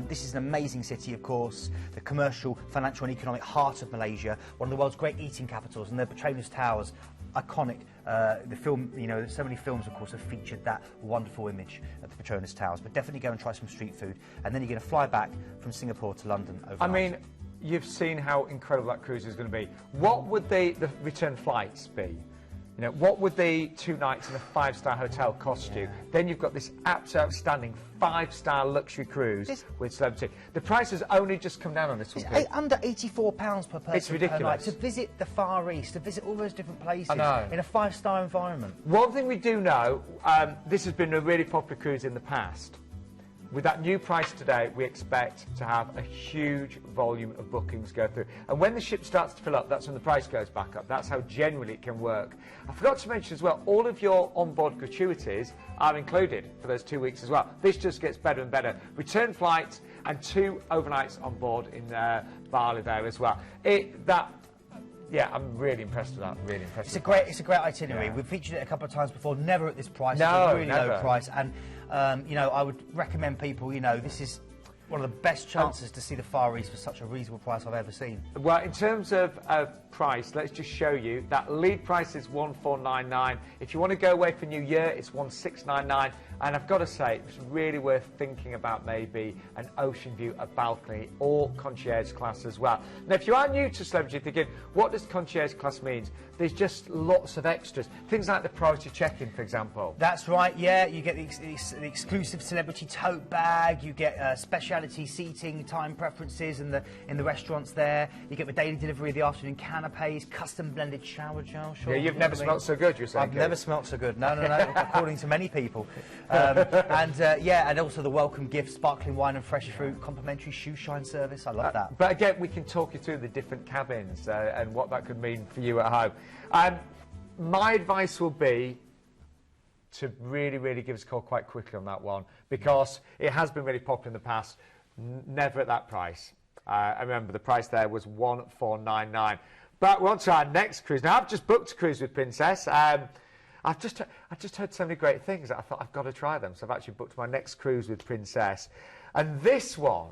This is an amazing city, of course, the commercial, financial and economic heart of Malaysia, one of the world's great eating capitals, and the Petronas Towers, iconic. The film, so many films, of course, have featured that wonderful image of the Petronas Towers. But definitely go and try some street food, and then you're going to fly back from Singapore to London overnight. I mean, you've seen how incredible that cruise is going to be. What would the return flights be? What would the 2 nights in a 5-star hotel cost you? Then you've got this absolutely outstanding 5-star luxury cruise with celebrity. The price has only just come down on this one. It's under £84 per person. It's ridiculous. Per night, to visit the Far East, to visit all those different places in a 5-star environment. One thing we do know, this has been a really popular cruise in the past. With that new price today, we expect to have a huge volume of bookings go through. And when the ship starts to fill up, that's when the price goes back up. That's how generally it can work. I forgot to mention as well, all of your onboard gratuities are included for those 2 weeks as well. This just gets better and better. Return flights and 2 overnights on board in Bali there as well. Yeah, I'm really impressed with that. Really impressed. It's a great itinerary. Yeah. We've featured it a couple of times before. Never at this price. No, it's a really never. low price. And I would recommend people. This is one of the best chances to see the Far East for such a reasonable price I've ever seen. Well, in terms of price, let's just show you that lead price is 1499. If you want to go away for New Year, it's 1699. And I've got to say, it's really worth thinking about maybe an ocean view, a balcony, or concierge class as well. Now, if you are new to Celebrity, thinking, what does concierge class mean? There's just lots of extras. Things like the priority check-in, for example. That's right, yeah. You get the exclusive celebrity tote bag. You get speciality seating, time preferences in the restaurants there. You get the daily delivery of the afternoon canapes, custom blended shower gel. Sure, yeah, you've never smelled so good, you're saying. I've never smelled so good. No, according to many people. And also the welcome gift, sparkling wine and fresh fruit, complimentary shoe shine service. I love that. But again, we can talk you through the different cabins and what that could mean for you at home. My advice will be to really give us a call quite quickly on that one, because it has been really popular in the past. Never at that price. I remember the price there was 1499. But we're on to our next cruise. Now, I've just booked a cruise with Princess. I've just heard so many great things that I thought I've got to try them. So I've actually booked my next cruise with Princess. And this one,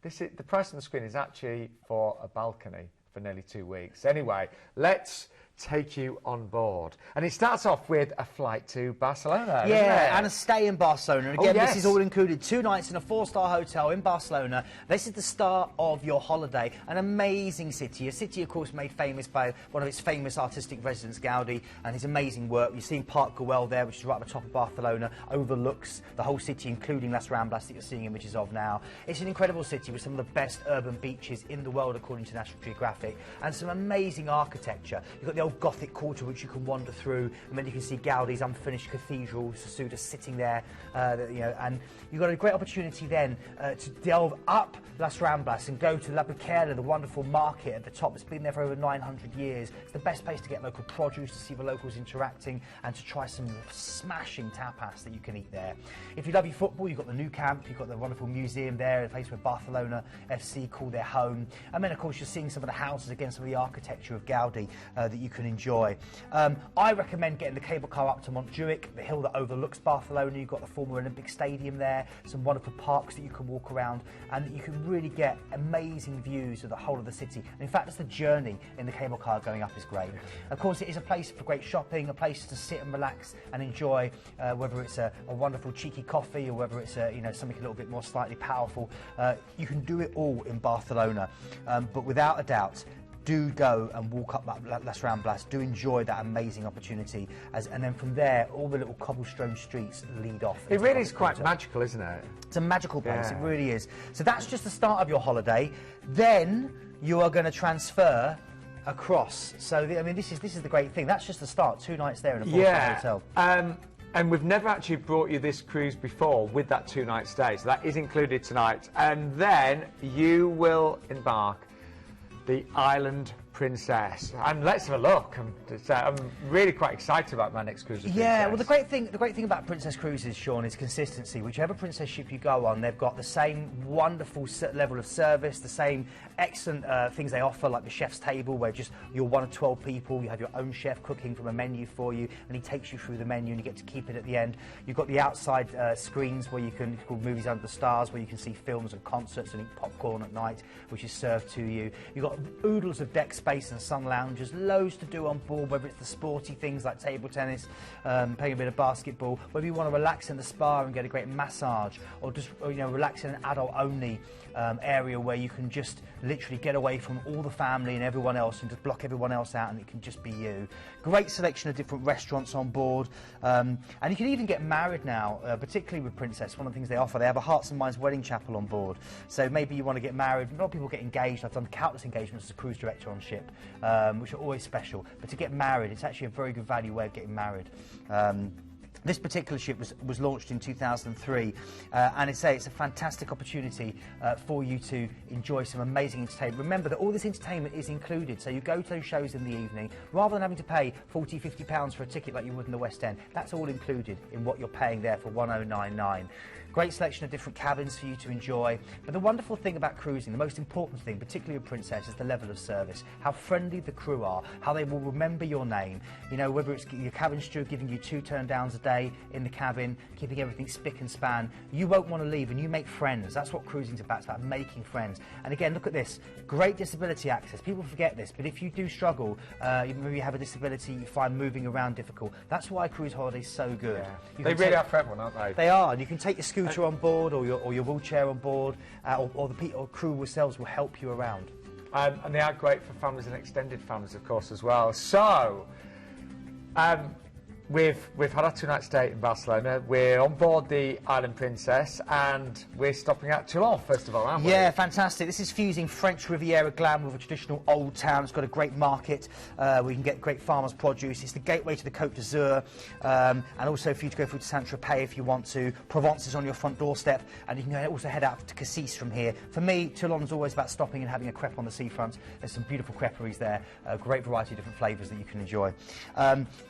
the price on the screen is actually for a balcony for nearly 2 weeks. Anyway, let's take you on board. And it starts off with a flight to Barcelona. Yeah, and a stay in Barcelona. And again, yes. This is all included. 2 nights in a 4-star hotel in Barcelona. This is the start of your holiday. An amazing city. A city, of course, made famous by one of its famous artistic residents, Gaudi, and his amazing work. You're seeing Park Güell there, which is right at the top of Barcelona, overlooks the whole city, including Las Ramblas that you're seeing images of now. It's an incredible city with some of the best urban beaches in the world, according to National Geographic, and some amazing architecture. You've got the old Gothic quarter, which you can wander through, and then you can see Gaudi's unfinished cathedral, Sassuda, sitting there, you know, and you've got a great opportunity then to delve up Las Ramblas and go to La Buquera, the wonderful market at the top. It's been there for over 900 years. It's the best place to get local produce, to see the locals interacting, and to try some smashing tapas that you can eat there. If you love your football, you've got the Nou Camp, you've got the wonderful museum there, a place where Barcelona FC call their home. And then, of course, you're seeing some of the houses, again, some of the architecture of Gaudi that you can enjoy. I recommend getting the cable car up to Montjuic, the hill that overlooks Barcelona. You've got the former Olympic Stadium there, some wonderful parks that you can walk around, and you can really get amazing views of the whole of the city. And in fact, just the journey in the cable car going up is great. Of course, it is a place for great shopping, a place to sit and relax and enjoy, whether it's a wonderful cheeky coffee or whether it's you know, something a little bit more slightly powerful. You can do it all in Barcelona, but without a doubt, do go and walk up Las Ramblas, do enjoy that amazing opportunity, and then from there, all the little cobblestone streets lead off. It really is quite magical, isn't it? It's a magical place, Yeah. It really is. So that's just the start of your holiday. Then you are going to transfer across. So, I mean, this is the great thing. That's just the start, 2 nights there in a 4-star hotel. And we've never actually brought you this cruise before with that 2-night stay, so that is included tonight. And then you will embark the Island Princess, and let's have a look. I'm really quite excited about my next cruise. Yeah, well, the great thing about Princess Cruises, Sean, is consistency. Whichever Princess ship you go on, they've got the same wonderful level of service, the same excellent things they offer, like the chef's table, where just you're one of 12 people, you have your own chef cooking from a menu for you, and he takes you through the menu, and you get to keep it at the end. You've got the outside screens where you can, it's called Movies Under the Stars, where you can see films and concerts and eat popcorn at night, which is served to you. You've got oodles of deck space and sun lounges, loads to do on board, whether it's the sporty things like table tennis, playing a bit of basketball, whether you want to relax in the spa and get a great massage, or just you know, relax in an adult-only area where you can just literally get away from all the family and everyone else and just block everyone else out, and it can just be you. Great selection of different restaurants on board, and you can even get married now, particularly with Princess. One of the things they offer, they have a Hearts and Minds wedding chapel on board, so maybe you want to get married. A lot of people get engaged. I've done countless engagements as a cruise director on ship, which are always special, but to get married, it's actually a very good value way of getting married. This particular ship was launched in 2003, and it's a fantastic opportunity for you to enjoy some amazing entertainment. Remember that all this entertainment is included, so you go to those shows in the evening, rather than having to pay £40, £50 for a ticket like you would in the West End. That's all included in what you're paying there for £1099. Great selection of different cabins for you to enjoy. But the wonderful thing about cruising, the most important thing, particularly with Princess, is the level of service. How friendly the crew are, how they will remember your name. You know, whether it's your cabin steward giving you 2 turn-downs a day in the cabin, keeping everything spick and span. You won't want to leave, and you make friends. That's what cruising's about. It's about making friends. And again, look at this. Great disability access. People forget this, but if you do struggle, maybe you have a disability, you find moving around difficult. That's why cruise holidays so good. Yeah. They really are for everyone, aren't they? They are, and you can take your scooter on board, or your wheelchair on board, or the crew themselves will help you around. And they are great for families and extended families, of course, as well. So, we've had our 2-night stay in Barcelona. We're on board the Island Princess, and we're stopping at Toulon, first of all, aren't we? Yeah, fantastic. This is fusing French Riviera glam with a traditional old town. It's got a great market. We can get great farmers' produce. It's the gateway to the Côte d'Azur, and also for you to go through to Saint-Tropez if you want to. Provence is on your front doorstep, and you can also head out to Cassis from here. For me, Toulon's always about stopping and having a crepe on the seafront. There's some beautiful creperies there, a great variety of different flavours that you can enjoy.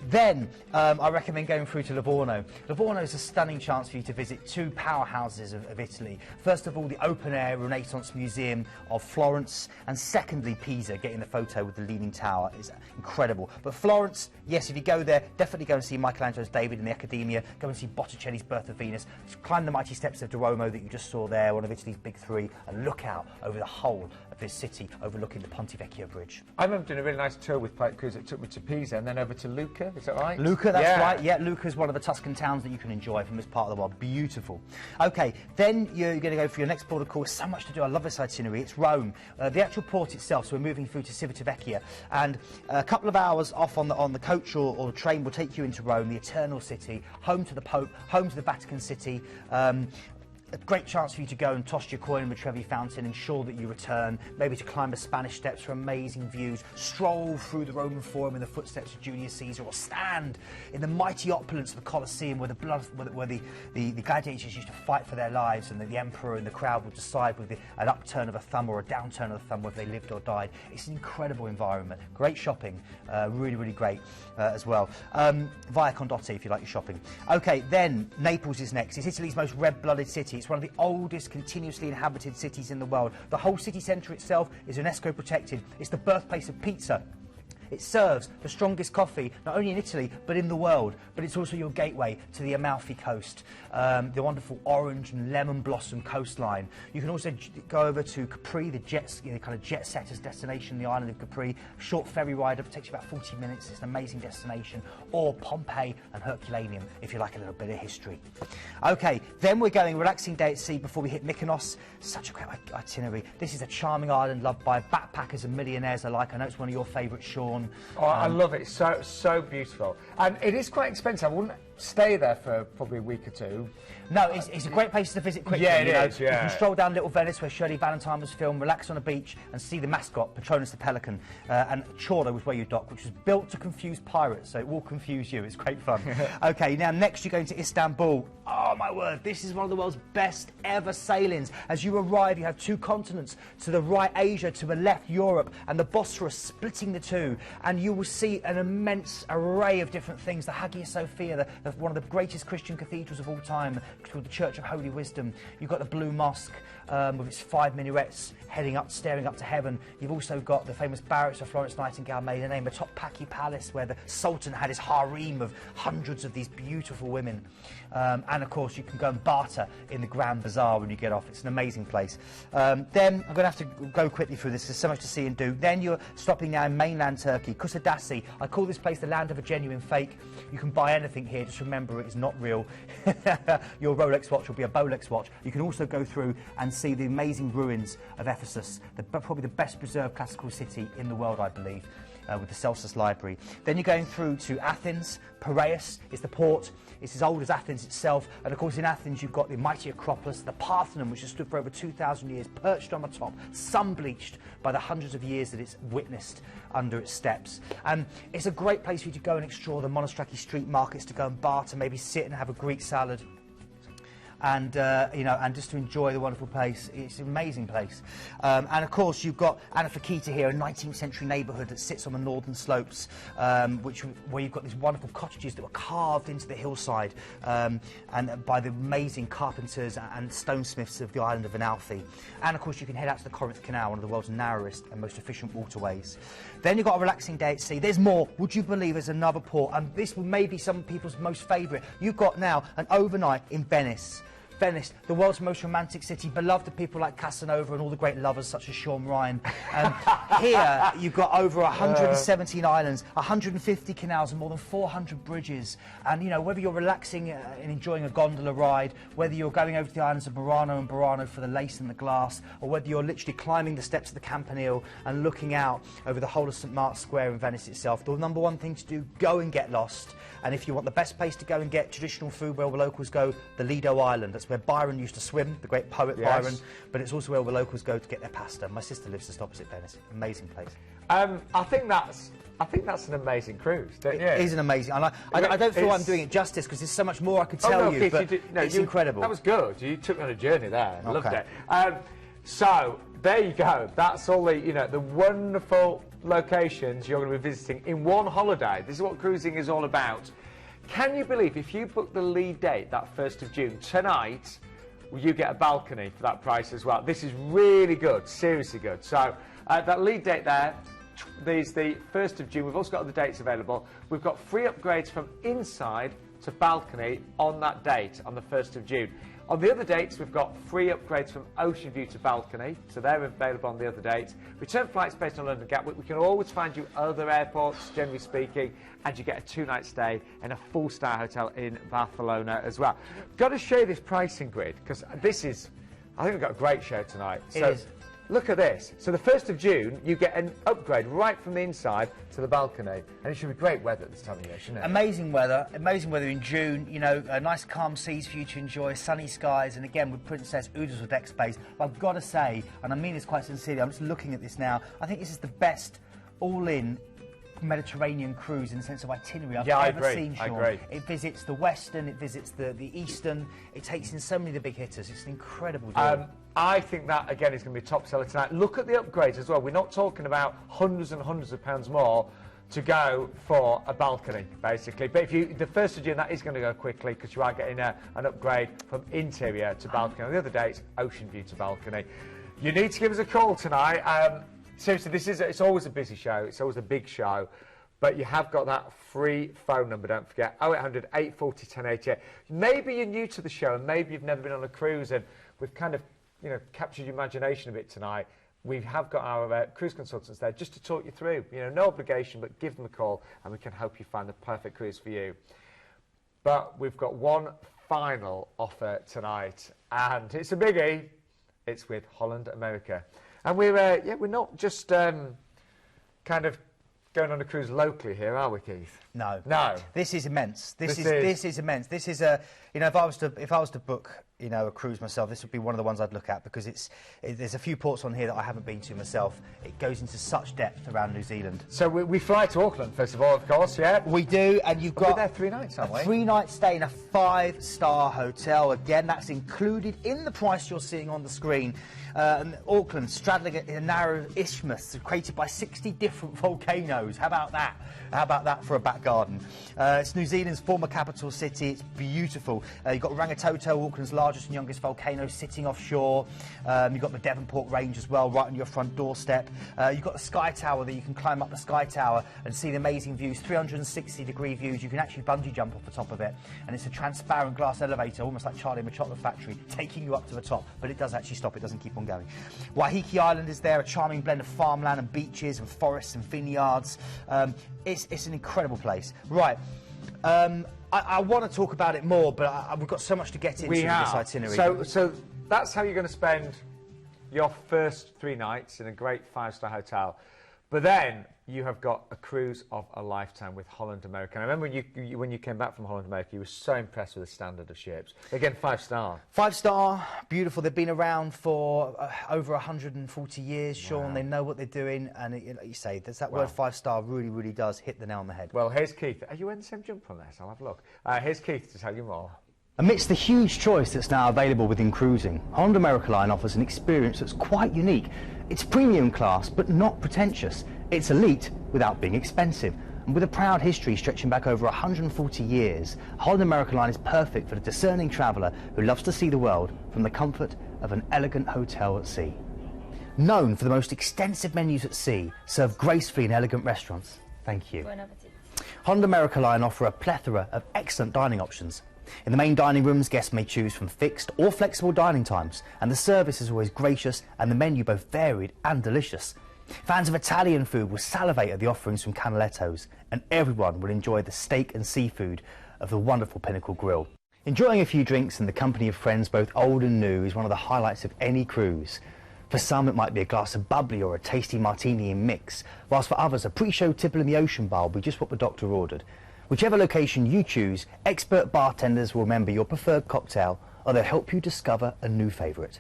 Then I recommend going through to Livorno. Livorno is a stunning chance for you to visit two powerhouses of Italy. First of all, the open-air Renaissance Museum of Florence, and secondly, Pisa. Getting the photo with the Leaning Tower is incredible. But Florence, yes, if you go there, definitely go and see Michelangelo's David in the Accademia, go and see Botticelli's Birth of Venus, climb the mighty steps of Duomo that you just saw there, one of Italy's big three, and look out over the whole of this city, overlooking the Ponte Vecchio Bridge. I remember doing a really nice tour with Planet Cruise that took me to Pisa and then over to Lucca, is that right? Lucca, that's right. Yeah, Lucca is one of the Tuscan towns that you can enjoy from this part of the world. Beautiful. Okay, then you're going to go for your next port of call. So much to do. I love this itinerary. It's Rome. The actual port itself, so we're moving through to Civitavecchia, and a couple of hours off on the coach or the train will take you into Rome, the Eternal City, home to the Pope, home to the Vatican City. A great chance for you to go and toss your coin in the Trevi Fountain, ensure that you return, maybe to climb the Spanish Steps for amazing views, stroll through the Roman Forum in the footsteps of Julius Caesar, or stand in the mighty opulence of the Colosseum where the gladiators used to fight for their lives, and the emperor and the crowd would decide with an upturn of a thumb or a downturn of the thumb whether they lived or died. It's an incredible environment. Great shopping, really, really great as well. Via Condotti if you like your shopping. Okay, then Naples is next. It's Italy's most red-blooded city. It's one of the oldest continuously inhabited cities in the world. The whole city centre itself is UNESCO protected. It's the birthplace of pizza. It serves the strongest coffee, not only in Italy, but in the world. But it's also your gateway to the Amalfi Coast, the wonderful orange and lemon blossom coastline. You can also go over to Capri, the kind of jet setters destination, the island of Capri. Short ferry ride up, takes you about 40 minutes. It's an amazing destination. Or Pompeii and Herculaneum, if you like a little bit of history. Okay, then we're going relaxing day at sea before we hit Mykonos. Such a great itinerary. This is a charming island loved by backpackers and millionaires alike. I know it's one of your favourites, Sean. Oh, I love it. It's so beautiful. And it is quite expensive. I wouldn't stay there for probably a week or two. No, it's a great place to visit quickly. Yeah, it is, yeah. You can stroll down Little Venice, where Shirley Valentine was filmed, relax on a beach, and see the mascot, Patronus the Pelican. And Chorlo was where you dock, which was built to confuse pirates, so it will confuse you. It's great fun. Okay, now next you're going to Istanbul. Oh, my word, this is one of the world's best ever sailings. As you arrive, you have two continents. To the right, Asia, to the left, Europe, and the Bosphorus splitting the two. And you will see an immense array of different things. The Hagia Sophia, one of the greatest Christian cathedrals of all time, called the Church of Holy Wisdom. You've got the Blue Mosque with its 5 minarets heading up, staring up to heaven. You've also got the famous barracks of Florence Nightingale made her name, the Topkapi Palace, where the Sultan had his harem of hundreds of these beautiful women. And of course, you can go and barter in the Grand Bazaar when you get off. It's an amazing place. Then I'm going to have to go quickly through this. There's so much to see and do. Then you're stopping now in mainland Turkey, Kusadasi. I call this place the land of a genuine fake. You can buy anything here. Just remember, it is not real. Your Rolex watch will be a Bolex watch. You can also go through and see the amazing ruins of Ephesus, probably the best preserved classical city in the world, I believe, with the Celsus Library. Then you're going through to Athens. Piraeus is the port. It's as old as Athens itself. And of course, in Athens, you've got the mighty Acropolis, the Parthenon, which has stood for over 2,000 years, perched on the top, sun-bleached by the hundreds of years that it's witnessed under its steps. And it's a great place for you to go and explore the Monostraki street markets, to go and barter, maybe sit and have a Greek salad. And and just to enjoy the wonderful place. It's an amazing place. And of course, you've got Anafakita here, a 19th century neighbourhood that sits on the northern slopes, where you've got these wonderful cottages that were carved into the hillside, and by the amazing carpenters and stonesmiths of the island of Amalfi. And of course, you can head out to the Corinth Canal, one of the world's narrowest and most efficient waterways. Then you've got a relaxing day at sea. There's more. Would you believe there's another port? And this may be some people's most favourite. You've got now an overnight in Venice. Venice, the world's most romantic city, beloved of people like Casanova and all the great lovers such as Sean Ryan. Here, you've got over 117 islands, 150 canals and more than 400 bridges. And, you know, whether you're relaxing and enjoying a gondola ride, whether you're going over to the islands of Murano and Burano for the lace and the glass, or whether you're literally climbing the steps of the Campanile and looking out over the whole of St. Mark's Square in Venice itself, the number one thing to do, go and get lost. And if you want the best place to go and get traditional food, where the locals go, the Lido Island. That's where Byron used to swim, the great poet Byron, but it's also where the locals go to get their pasta. My sister lives just opposite Venice. Amazing place. I think that's an amazing cruise, don't you? It is an amazing. And I don't feel I'm doing it justice because there's so much more I could tell you, Keith, but it's incredible. That was good. You took me on a journey there. I loved it. So there you go. That's all the wonderful locations you're going to be visiting in one holiday. This is what cruising is all about. Can you believe if you book the lead date, that 1st of June, tonight, you get a balcony for that price as well. This is really good, seriously good. So that lead date there, there's the 1st of June. We've also got other dates available. We've got free upgrades from inside to balcony on that date, on the 1st of June. On the other dates, we've got free upgrades from Ocean View to balcony, so they're available on the other dates. Return flights based on London Gatwick. We can always find you other airports, generally speaking, and you get a 2-night stay in a 4-star hotel in Barcelona as well. Got to show you this pricing grid, because this is, I think we've got a great show tonight. It is. Look at this. So the 1st of June, you get an upgrade right from the inside to the balcony. And it should be great weather at this time of year, shouldn't it? Amazing weather in June, you know, nice calm seas for you to enjoy, sunny skies, and again with Princess Uda's with deck space. But I've got to say, and I mean this quite sincerely, I'm just looking at this now, I think this is the best all-in Mediterranean cruise in the sense of itinerary I've ever seen, Sean. I agree. It visits the Western, it visits the Eastern, it takes in so many of the big hitters. It's an incredible deal. I think that, again, is going to be a top seller tonight. Look at the upgrades as well. We're not talking about hundreds and hundreds of pounds more to go for a balcony, basically. But if you, the 1st of June, that is going to go quickly because you are getting an upgrade from interior to balcony. On the other day, it's Ocean View to balcony. You need to give us a call tonight. Seriously, it's always a busy show. It's always a big show. But you have got that free phone number, don't forget, 0800 840 1088. Maybe you're new to the show and maybe you've never been on a cruise and we've kind of, you know, captured your imagination a bit tonight. We have got our cruise consultants there just to talk you through. You know, no obligation, but give them a call and we can help you find the perfect cruise for you. But we've got one final offer tonight and it's a biggie. It's with Holland America. And we're not just kind of going on a cruise locally here, are we, Keith? No. No. This is immense. This is immense. This is a, you know, if I was to book, you know, a cruise myself, this would be one of the ones I'd look at because there's a few ports on here that I haven't been to myself. It goes into such depth around New Zealand. So we fly to Auckland first of all, of course, yeah. We do, and you've got we're there 3 nights, aren't we? A 3-night stay in a 5-star hotel. Again, that's included in the price you're seeing on the screen. Auckland, straddling a narrow isthmus created by 60 different volcanoes. How about that? How about that for a back garden? It's New Zealand's former capital city. It's beautiful. You've got Rangitoto, Auckland's largest and youngest volcano, sitting offshore. You've got the Devonport Range as well, right on your front doorstep. You've got the Sky Tower that you can climb up the Sky Tower and see the amazing views, 360-degree views. You can actually bungee jump off the top of it. And it's a transparent glass elevator, almost like Charlie and the Chocolate Factory, taking you up to the top. But it does actually stop. It doesn't keep on going. Waiheke Island is there, a charming blend of farmland and beaches and forests and vineyards. It's an incredible place. Right. I want to talk about it more, but we've got so much to get into with this itinerary. So that's how you're going to spend your first 3 nights in a great 5-star hotel. But then you have got a cruise of a lifetime with Holland America. And I remember when you came back from Holland America, you were so impressed with the standard of ships. Again, 5-star. 5-star, beautiful. They've been around for over 140 years, Sean. Wow. They know what they're doing. And like you say, there's that word 5-star really, really does hit the nail on the head. Well, here's Keith. Are you wearing the same jumper on this? I'll have a look. Here's Keith to tell you more. Amidst the huge choice that's now available within cruising, Holland America Line offers an experience that's quite unique. It's premium class, but not pretentious. It's elite without being expensive. And with a proud history stretching back over 140 years, Holland America Line is perfect for the discerning traveller who loves to see the world from the comfort of an elegant hotel at sea. Known for the most extensive menus at sea, served gracefully in elegant restaurants. Thank you. Bon appetit. Holland America Line offer a plethora of excellent dining options. In the main dining rooms, guests may choose from fixed or flexible dining times, and the service is always gracious and the menu both varied and delicious. Fans of Italian food will salivate at the offerings from Canaletto's, and everyone will enjoy the steak and seafood of the wonderful Pinnacle Grill. Enjoying a few drinks in the company of friends both old and new is one of the highlights of any cruise. For some, it might be a glass of bubbly or a tasty martini in mix, whilst for others, a pre-show tipple in the ocean bar will be just what the doctor ordered. Whichever location you choose, expert bartenders will remember your preferred cocktail, or they'll help you discover a new favourite.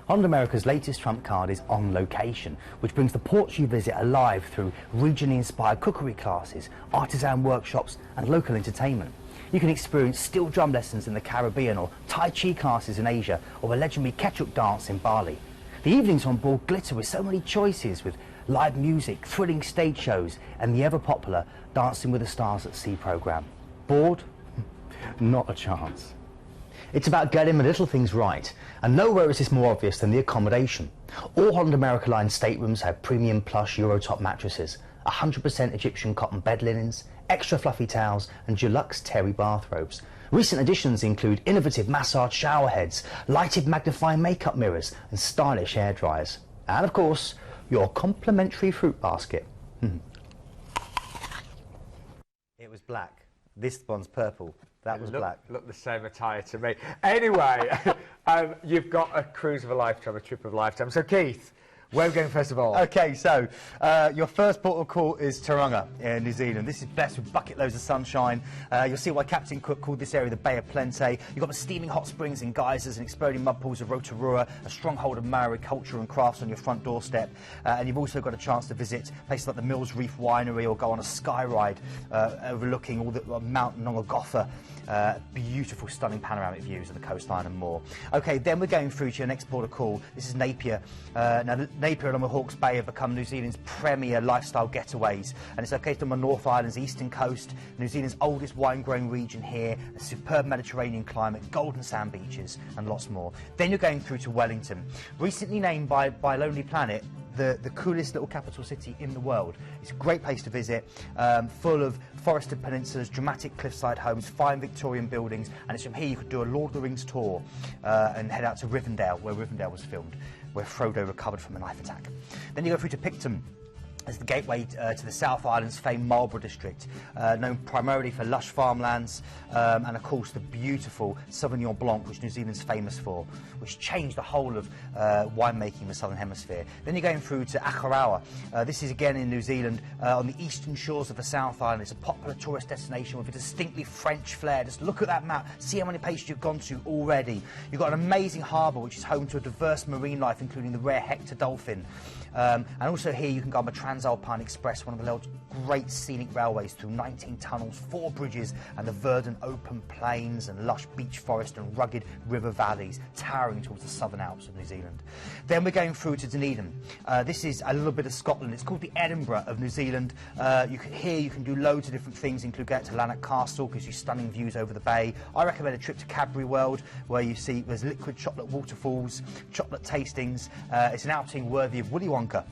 Holland America's latest trump card is On Location, which brings the ports you visit alive through regionally inspired cookery classes, artisan workshops and local entertainment. You can experience steel drum lessons in the Caribbean, or Tai Chi classes in Asia, or the legendary Ketchup dance in Bali. The evenings on board glitter with so many choices, with live music, thrilling stage shows and the ever-popular Dancing with the Stars at Sea programme. Bored Not a chance. It's about getting the little things right, and nowhere is this more obvious than the accommodation. All Holland America Line staterooms have premium plush Eurotop mattresses, 100% Egyptian cotton bed linens, extra fluffy towels and deluxe terry bathrobes. Recent additions include innovative massage shower heads, lighted magnifying makeup mirrors and stylish hair dryers. And of course, your complimentary fruit basket. It was black. This one's purple. That was black. Look the same attire to me. Anyway, you've got a cruise of a lifetime, a trip of a lifetime. So Keith, where are we going first of all? Okay, so your first port of call is Tauranga in New Zealand. This is blessed with bucket loads of sunshine. You'll see why Captain Cook called this area the Bay of Plenty. You've got the steaming hot springs and geysers and exploding mud pools of Rotorua, a stronghold of Maori culture and crafts on your front doorstep. And you've also got a chance to visit places like the Mills Reef Winery or go on a sky ride overlooking all the Mount Nongogotha. Beautiful, stunning panoramic views of the coastline and more. Okay, then we're going through to your next port of call. This is Napier. Now, Napier along with Hawke's Bay have become New Zealand's premier lifestyle getaways, and it's located on the North Island's eastern coast, New Zealand's oldest wine-growing region here, a superb Mediterranean climate, golden sand beaches, and lots more. Then you're going through to Wellington, recently named by Lonely Planet the coolest little capital city in the world. It's a great place to visit, full of forested peninsulas, dramatic cliffside homes, fine Victorian buildings, and it's from here you could do a Lord of the Rings tour and head out to Rivendell, where Rivendell was filmed, where Frodo recovered from a knife attack. Then you go through to Picton. It's the gateway to the South Island's famed Marlborough district, known primarily for lush farmlands and, of course, the beautiful Sauvignon Blanc, which New Zealand's famous for, which changed the whole of winemaking in the Southern Hemisphere. Then you're going through to Akarawa. This is again in New Zealand, on the eastern shores of the South Island. It's a popular tourist destination with a distinctly French flair. Just look at that map, see how many places you've gone to already. You've got an amazing harbour, which is home to a diverse marine life, including the rare Hector dolphin. And also here you can go on the Transalpine Express, one of the world's great scenic railways, through 19 tunnels, 4 bridges, and the verdant open plains and lush beach forest and rugged river valleys towering towards the southern Alps of New Zealand. Then we're going through to Dunedin. This is a little bit of Scotland. It's called the Edinburgh of New Zealand. Here you can do loads of different things, include go out to Lanark Castle, gives you stunning views over the bay. I recommend a trip to Cadbury World, where you see there's liquid chocolate waterfalls, chocolate tastings. It's an outing worthy of Willy Wonka.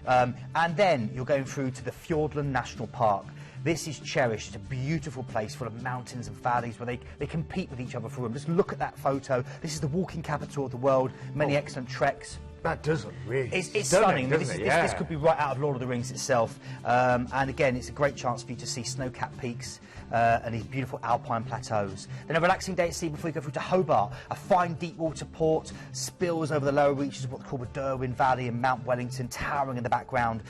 And then you're going through to the Fiordland National Park. This is cherished. It's a beautiful place full of mountains and valleys where they compete with each other for room. Just look at that photo. This is the walking capital of the world. Many excellent treks. That does look really It's stunning. This could be right out of Lord of the Rings itself. And again, it's a great chance for you to see snow-capped peaks and these beautiful alpine plateaus. Then a relaxing day at sea before you go through to Hobart, a fine deep water port, spills over the lower reaches of what's called the Derwent Valley and Mount Wellington towering in the background.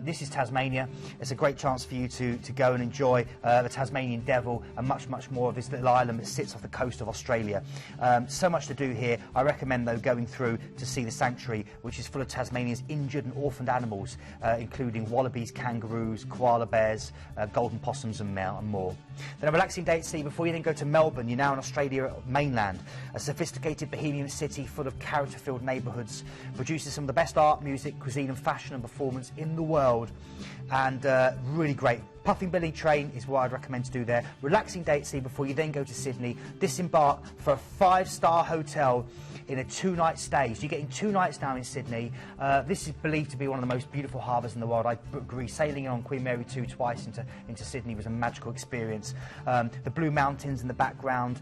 This is Tasmania. It's a great chance for you to go and enjoy the Tasmanian Devil and much, much more of this little island that sits off the coast of Australia. So much to do here. I recommend, though, going through to see the sanctuary, which is full of Tasmania's injured and orphaned animals, including wallabies, kangaroos, koala bears, golden possums and more. Then a relaxing day at sea before you then go to Melbourne. You're now in Australia mainland, a sophisticated bohemian city full of character-filled neighbourhoods, produces some of the best art, music, cuisine and fashion and performance in the world, and really great. Puffing Billy train is what I'd recommend to do there. Relaxing day at sea before you then go to Sydney. Disembark for a 5-star hotel in a 2-night stay. So you're getting 2 nights now in Sydney. This is believed to be one of the most beautiful harbours in the world. I agree. Sailing on Queen Mary 2 twice into Sydney was a magical experience. The Blue Mountains in the background.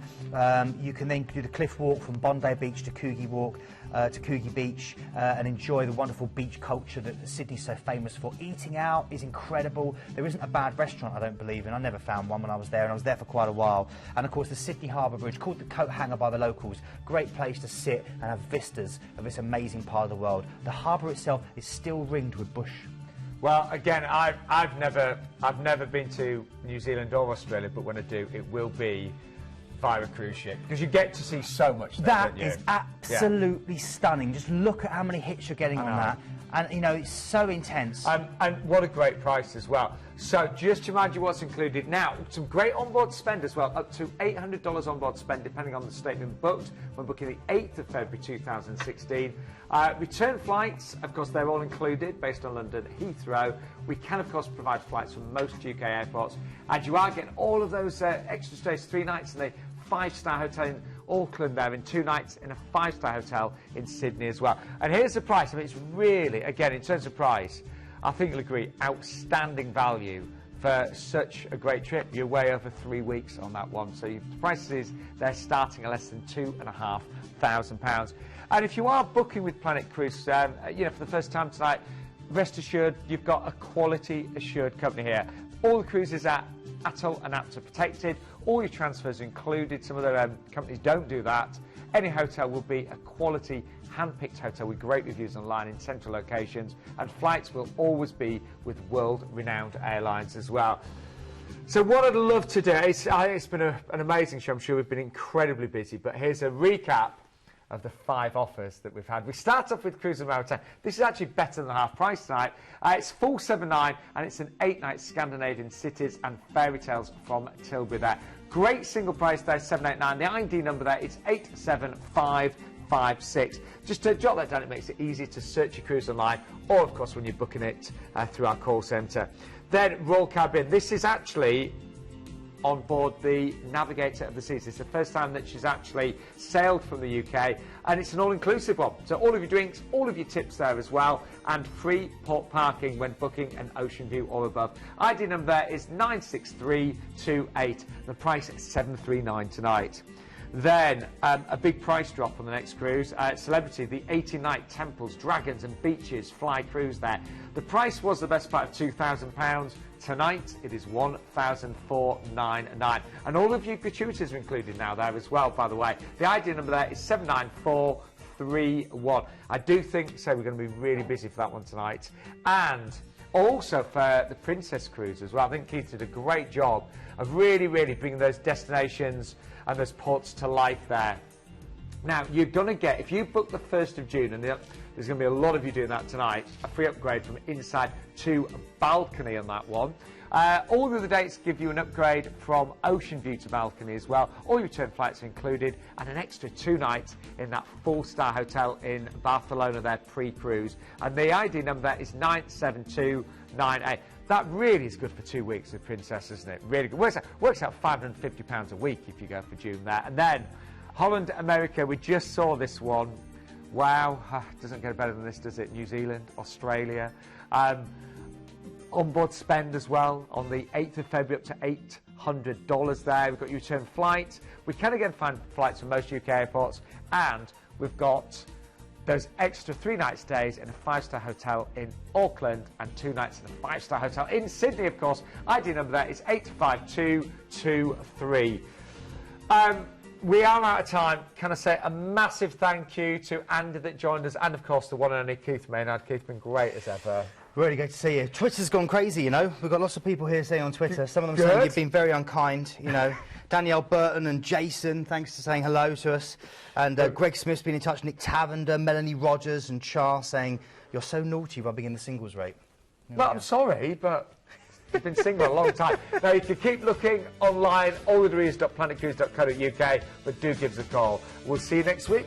You can then do the cliff walk from Bondi Beach to Coogee Beach and enjoy the wonderful beach culture that Sydney's so famous for. Eating out is incredible. There isn't a bad restaurant, I don't believe, and I never found one when I was there, and I was there for quite a while. And of course the Sydney Harbour Bridge, called the Coat Hanger by the locals, great place to sit and have vistas of this amazing part of the world. The harbour itself is still ringed with bush. Well, again, I've never been to New Zealand or Australia, but when I do, it will be via a cruise ship, because you get to see so much there, that don't you? is absolutely stunning. Just look at how many hits you're getting on that, and you know, it's so intense. And what a great price as well. So just to remind you what's included now, some great onboard spend as well, up to $800 onboard spend depending on the statement booked when booking the 8th of February 2016. Return flights, of course, they're all included based on London Heathrow. We can, of course, provide flights from most UK airports, and you are getting all of those extra stays, 3 nights in the 5-star hotel in Auckland there, in 2 nights in a 5-star hotel in Sydney as well. And here's the price. I mean, it's really, again, in terms of price, I think you'll agree, outstanding value for such a great trip. You're way over 3 weeks on that one. So the prices, they're starting at less than £2,500. And if you are booking with Planet Cruise, you know, for the first time tonight, rest assured you've got a quality assured company here. All the cruises are ATOL and APTA protected. All your transfers are included. Some other companies don't do that. Any hotel will be a quality hand-picked hotel with great reviews online in central locations, and flights will always be with world-renowned airlines as well. So what I'd love to do, it's been an amazing show. I'm sure we've been incredibly busy, but here's a recap of the 5 offers that we've had. We start off with Cruise and Maritime. This is actually better than half price tonight. It's full 7-9, and it's an 8-night Scandinavian cities and fairy tales from Tilbury there. Great single price there, 789. The ID number there is 87556. Just to jot that down, it makes it easier to search your cruise online, or of course when you're booking it through our call centre. Then Royal Caribbean. This is actually on board the Navigator of the Seas. It's the first time that she's actually sailed from the UK, and it's an all-inclusive one. So all of your drinks, all of your tips there as well, and free port parking when booking an Ocean View or above. ID number there is 96328. The price is $739 tonight. Then a big price drop on the next cruise. Celebrity, the 80-night Temples, Dragons and Beaches Fly cruise there. The price was the best part of £2,000. Tonight it is $1,499. And all of your gratuities are included now there as well, by the way. The ID number there is 79431. I do think so we're going to be really busy for that one tonight. And also for the Princess Cruise as well. I think Keith did a great job of really bringing those destinations and those ports to life there. Now, you're going to get, if you book the 1st of June, and there's going to be a lot of you doing that tonight, a free upgrade from inside to balcony on that one. All the other dates give you an upgrade from Ocean View to balcony as well. All your return flights are included, and an extra 2 nights in that 4-star hotel in Barcelona there, pre-cruise. And the ID number there is 97298. That really is good for 2 weeks with Princess, isn't it? Really good. Works out £550 a week if you go for June there. And then Holland, America, we just saw this one. Wow, doesn't get better than this, does it? New Zealand, Australia. Onboard spend as well on the 8th of February up to $800 there. We've got your return flights. We can again find flights from most UK airports, and we've got those extra 3-night stays in a 5-star hotel in Auckland and 2 nights in a 5-star hotel in Sydney, of course. ID number there is 85223. We are out of time. Can I say a massive thank you to Andy that joined us, and of course the one and only Keith Maynard. Keith, been great as ever. Really good to see you. Twitter's gone crazy, you know. We've got lots of people here saying on Twitter. Some of them saying you've been very unkind, you know. Danielle Burton and Jason, thanks for saying hello to us. And Greg Smith's been in touch. Nick Tavender, Melanie Rogers and Char saying, you're so naughty rubbing in the singles rate. Well, I'm sorry, but you've been single a long time. Now, you can keep looking online, alltherees.planetcruise.co.uk, but do give us a call. We'll see you next week.